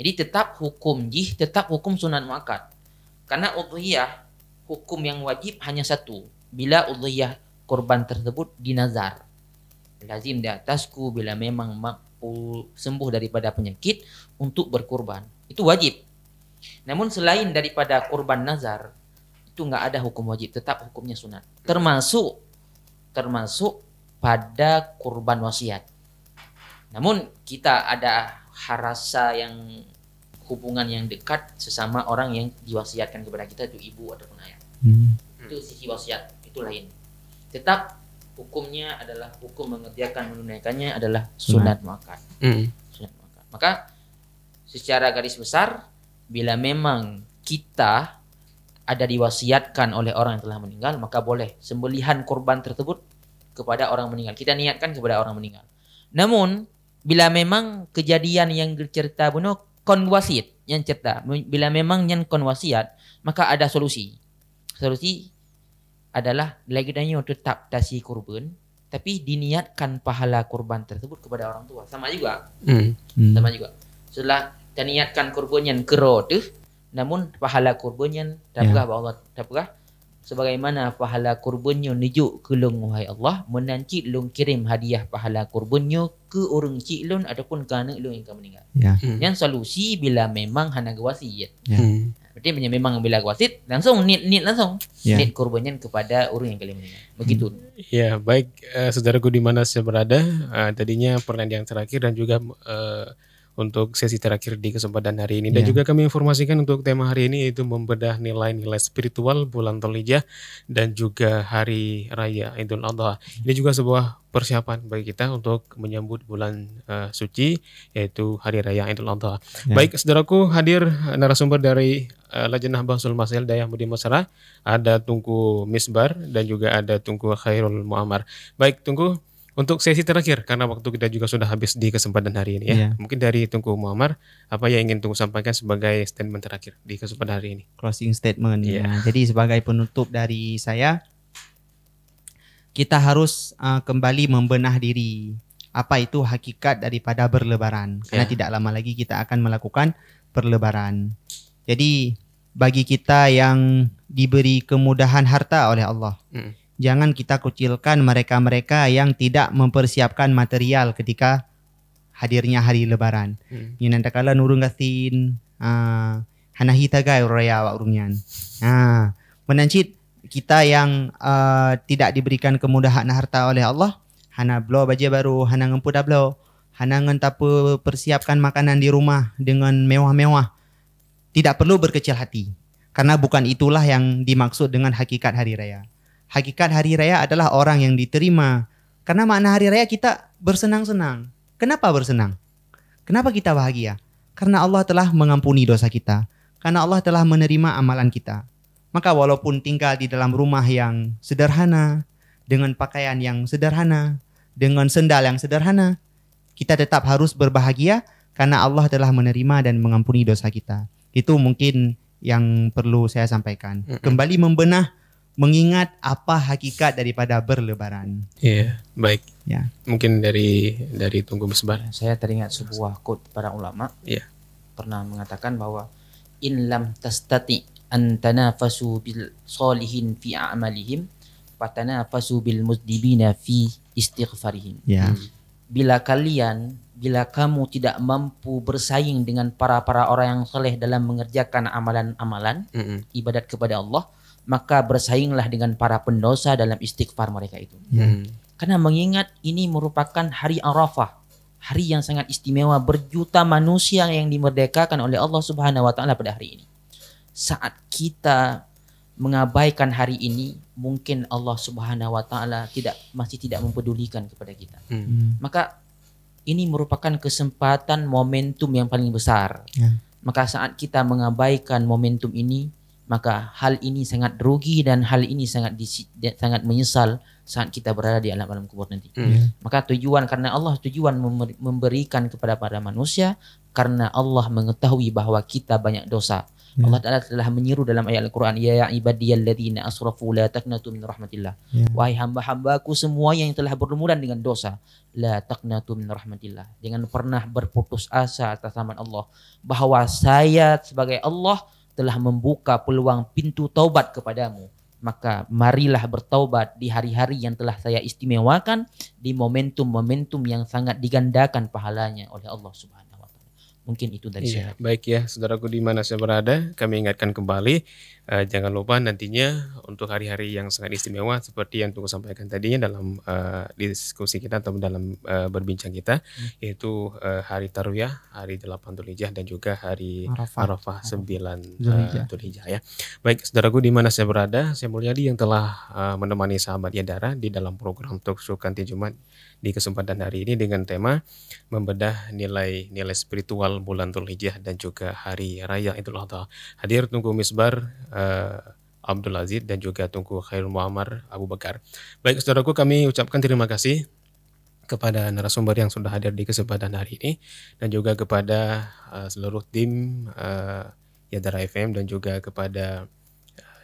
Jadi tetap hukum sunat muakkad. Karena udhiyah hukum yang wajib hanya satu. Bila udhiyah korban tersebut dinazar. Lazim di atasku bila memang mampu sembuh daripada penyakit untuk berkurban. Itu wajib. Namun selain daripada kurban nazar, itu enggak ada hukum wajib, tetap hukumnya sunat. Termasuk pada kurban wasiat. Namun kita ada rasa yang hubungan yang dekat sesama orang yang diwasiatkan kepada kita, itu ibu ataupun ayah. Itu sisi wasiat, itu lain. Tetap hukumnya adalah hukum menunaikannya adalah sunat muakkad. Sunat muakkad. Maka secara garis besar, bila memang kita ada diwasiatkan oleh orang yang telah meninggal, maka boleh sembelihan kurban tersebut kepada orang meninggal. Kita niatkan kepada orang meninggal. Namun bila memang kejadian yang cerita bunuh kon wasit yang cerita, bila memang yang kon wasiat, maka ada solusi. Solusi adalah lagi danyo tetap tasi kurban, tapi diniatkan pahala kurban tersebut kepada orang tua. Sama juga. Sama juga. Setelah diniatkan kurbannya kero tu, namun pahala kurbannya dapkah Allah dapkah sebagaimana pahala kurbannya nuju ke lung wahai Allah, menanci lung kirim hadiah pahala kurbannya ke orang cik lun ataupun ke anak lun yang meninggal. Yang solusi bila memang hana wasit. Berarti memang bila wasit langsung niat langsung niat kurbannya kepada orang yang kalian meninggal. Begitu. Ya, baik saudaraku di mana saya berada, tadinya pertanyaan yang terakhir dan juga untuk sesi terakhir di kesempatan hari ini. Dan juga kami informasikan untuk tema hari ini yaitu membedah nilai-nilai spiritual bulan Dzulhijjah dan juga hari raya Idul Adha. Ini juga sebuah persiapan bagi kita untuk menyambut bulan suci yaitu hari raya Idul Adha. Baik, saudaraku, hadir narasumber dari Lajnah Bahsul Masail Dayah Budi Mesra, ada Tunku Misbar dan juga ada Tunku Khairul Muammar. Baik, Tunku, untuk sesi terakhir, karena waktu kita juga sudah habis di kesempatan hari ini ya. Mungkin dari Tunku Muammar, apa yang ingin Tunku sampaikan sebagai statement terakhir di kesempatan hari ini? Closing statement ya. Jadi sebagai penutup dari saya, kita harus kembali membenah diri. Apa itu hakikat daripada berlebaran? Karena tidak lama lagi kita akan melakukan berlebaran. Jadi bagi kita yang diberi kemudahan harta oleh Allah, jangan kita kucilkan mereka-mereka yang tidak mempersiapkan material ketika hadirnya hari lebaran. Yang nanti kala nurung gasin, hanahi tagai raya awak urungan. Menancit kita yang tidak diberikan kemudahan harta oleh Allah, hana blo baju baru, hana ngempu dablo, hana ngentapu persiapkan makanan di rumah dengan mewah-mewah. Tidak perlu berkecil hati, karena bukan itulah yang dimaksud dengan hakikat hari raya. Hakikat hari raya adalah orang yang diterima. Karena makna hari raya kita bersenang-senang. Kenapa bersenang? Kenapa kita bahagia? Karena Allah telah mengampuni dosa kita. Karena Allah telah menerima amalan kita. Maka walaupun tinggal di dalam rumah yang sederhana, dengan pakaian yang sederhana, dengan sendal yang sederhana, kita tetap harus berbahagia karena Allah telah menerima dan mengampuni dosa kita. Itu mungkin yang perlu saya sampaikan. Kembali membenah, mengingat apa hakikat daripada berlebaran. Iya, baik. Ya. Mungkin dari Tunku Misbar. Saya teringat sebuah quote para ulama. Pernah mengatakan bahwa in lam tastati an tanafasu bil salihin fi a'malihim fatanafasu bil muzdibina fi istighfarihim. Bila kamu tidak mampu bersaing dengan para orang yang saleh dalam mengerjakan amalan-amalan ibadat kepada Allah, maka bersainglah dengan para pendosa dalam istighfar mereka itu. Karena mengingat ini merupakan hari Arafah, hari yang sangat istimewa, berjuta manusia yang dimerdekakan oleh Allah Subhanahu wa taala pada hari ini. Saat kita mengabaikan hari ini, mungkin Allah Subhanahu wa taala masih tidak mempedulikan kepada kita. Maka ini merupakan kesempatan momentum yang paling besar. Maka saat kita mengabaikan momentum ini, maka hal ini sangat rugi dan hal ini sangat menyesal saat kita berada di alam kubur nanti. Maka karena Allah tujuan memberikan kepada para manusia, karena Allah mengetahui bahwa kita banyak dosa. Allah Ta'ala telah menyeru dalam ayat Al-Quran, ya ibadiyalladzina asrafu la taqnatu min rahmatillah. Wahai hamba-hambaku semua yang telah berlumuran dengan dosa, la taqnatu min rahmatillah. Jangan pernah berputus asa atas rahmat Allah, bahwa saya sebagai Allah telah membuka peluang pintu taubat kepadamu. Maka marilah bertaubat di hari-hari yang telah saya istimewakan, di momentum-momentum yang sangat digandakan pahalanya oleh Allah Subhanahu wa taala. Mungkin itu dari saya. Baik ya, saudaraku di mana saya berada, kami ingatkan kembali jangan lupa nantinya untuk hari-hari yang sangat istimewa seperti yang Tunggu sampaikan tadinya dalam diskusi kita atau dalam berbincang kita, yaitu hari Tarwiyah, hari 8 Dzulhijjah dan juga hari Arafah 9 Dzulhijjah ya. Baik, saudaraku di mana saya berada, saya Mulyadi yang telah menemani sahabat Yadara di dalam program Talkshow Kantin Jumat di kesempatan hari ini dengan tema membedah nilai-nilai spiritual bulan Dzulhijjah dan juga hari raya Idul Adha. Hadir Tunggu Misbar Abdul Aziz dan juga Tunggu Khairul Muammar Abu Bakar. Baik saudaraku, kami ucapkan terima kasih kepada narasumber yang sudah hadir di kesempatan hari ini dan juga kepada seluruh tim Yadara FM dan juga kepada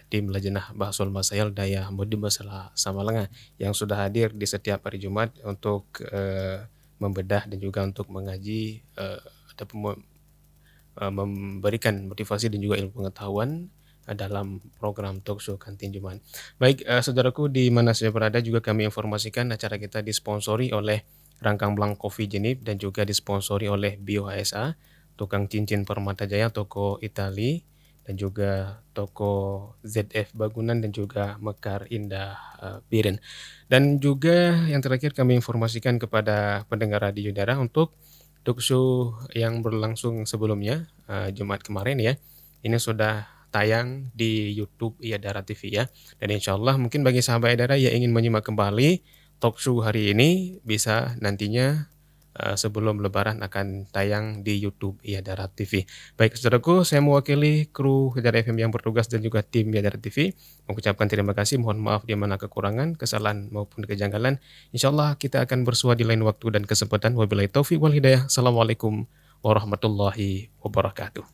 tim Lajnah Bahsul Masail Daya Mudi Masalah Samalenga yang sudah hadir di setiap hari Jumat untuk membedah dan juga untuk mengaji ataupun memberikan motivasi dan juga ilmu pengetahuan dalam program Talkshow Kantin Jumat. Baik, saudaraku di mana saya berada juga kami informasikan acara kita disponsori oleh Rangkang Blang Coffee Genip dan juga disponsori oleh Bio HSA, Tukang Cincin Permata Jaya, Toko Itali dan juga Toko ZF Bagunan dan juga Mekar Indah Biren. Dan juga yang terakhir kami informasikan kepada pendengar radio Yadara untuk Talkshow yang berlangsung sebelumnya Jumat kemarin ya. Ini sudah tayang di YouTube Yadara TV ya. Dan insya Allah mungkin bagi sahabat Yadara yang ingin menyimak kembali Talkshow hari ini bisa nantinya sebelum Lebaran akan tayang di YouTube Yadara TV. Baik saudaraku, saya mewakili kru Yadara FM yang bertugas dan juga tim Yadara TV mengucapkan terima kasih. Mohon maaf di mana kekurangan, kesalahan maupun kejanggalan. Insya Allah kita akan bersua di lain waktu dan kesempatan. Wabillahi taufiq wal hidayah. Assalamualaikum warahmatullahi wabarakatuh.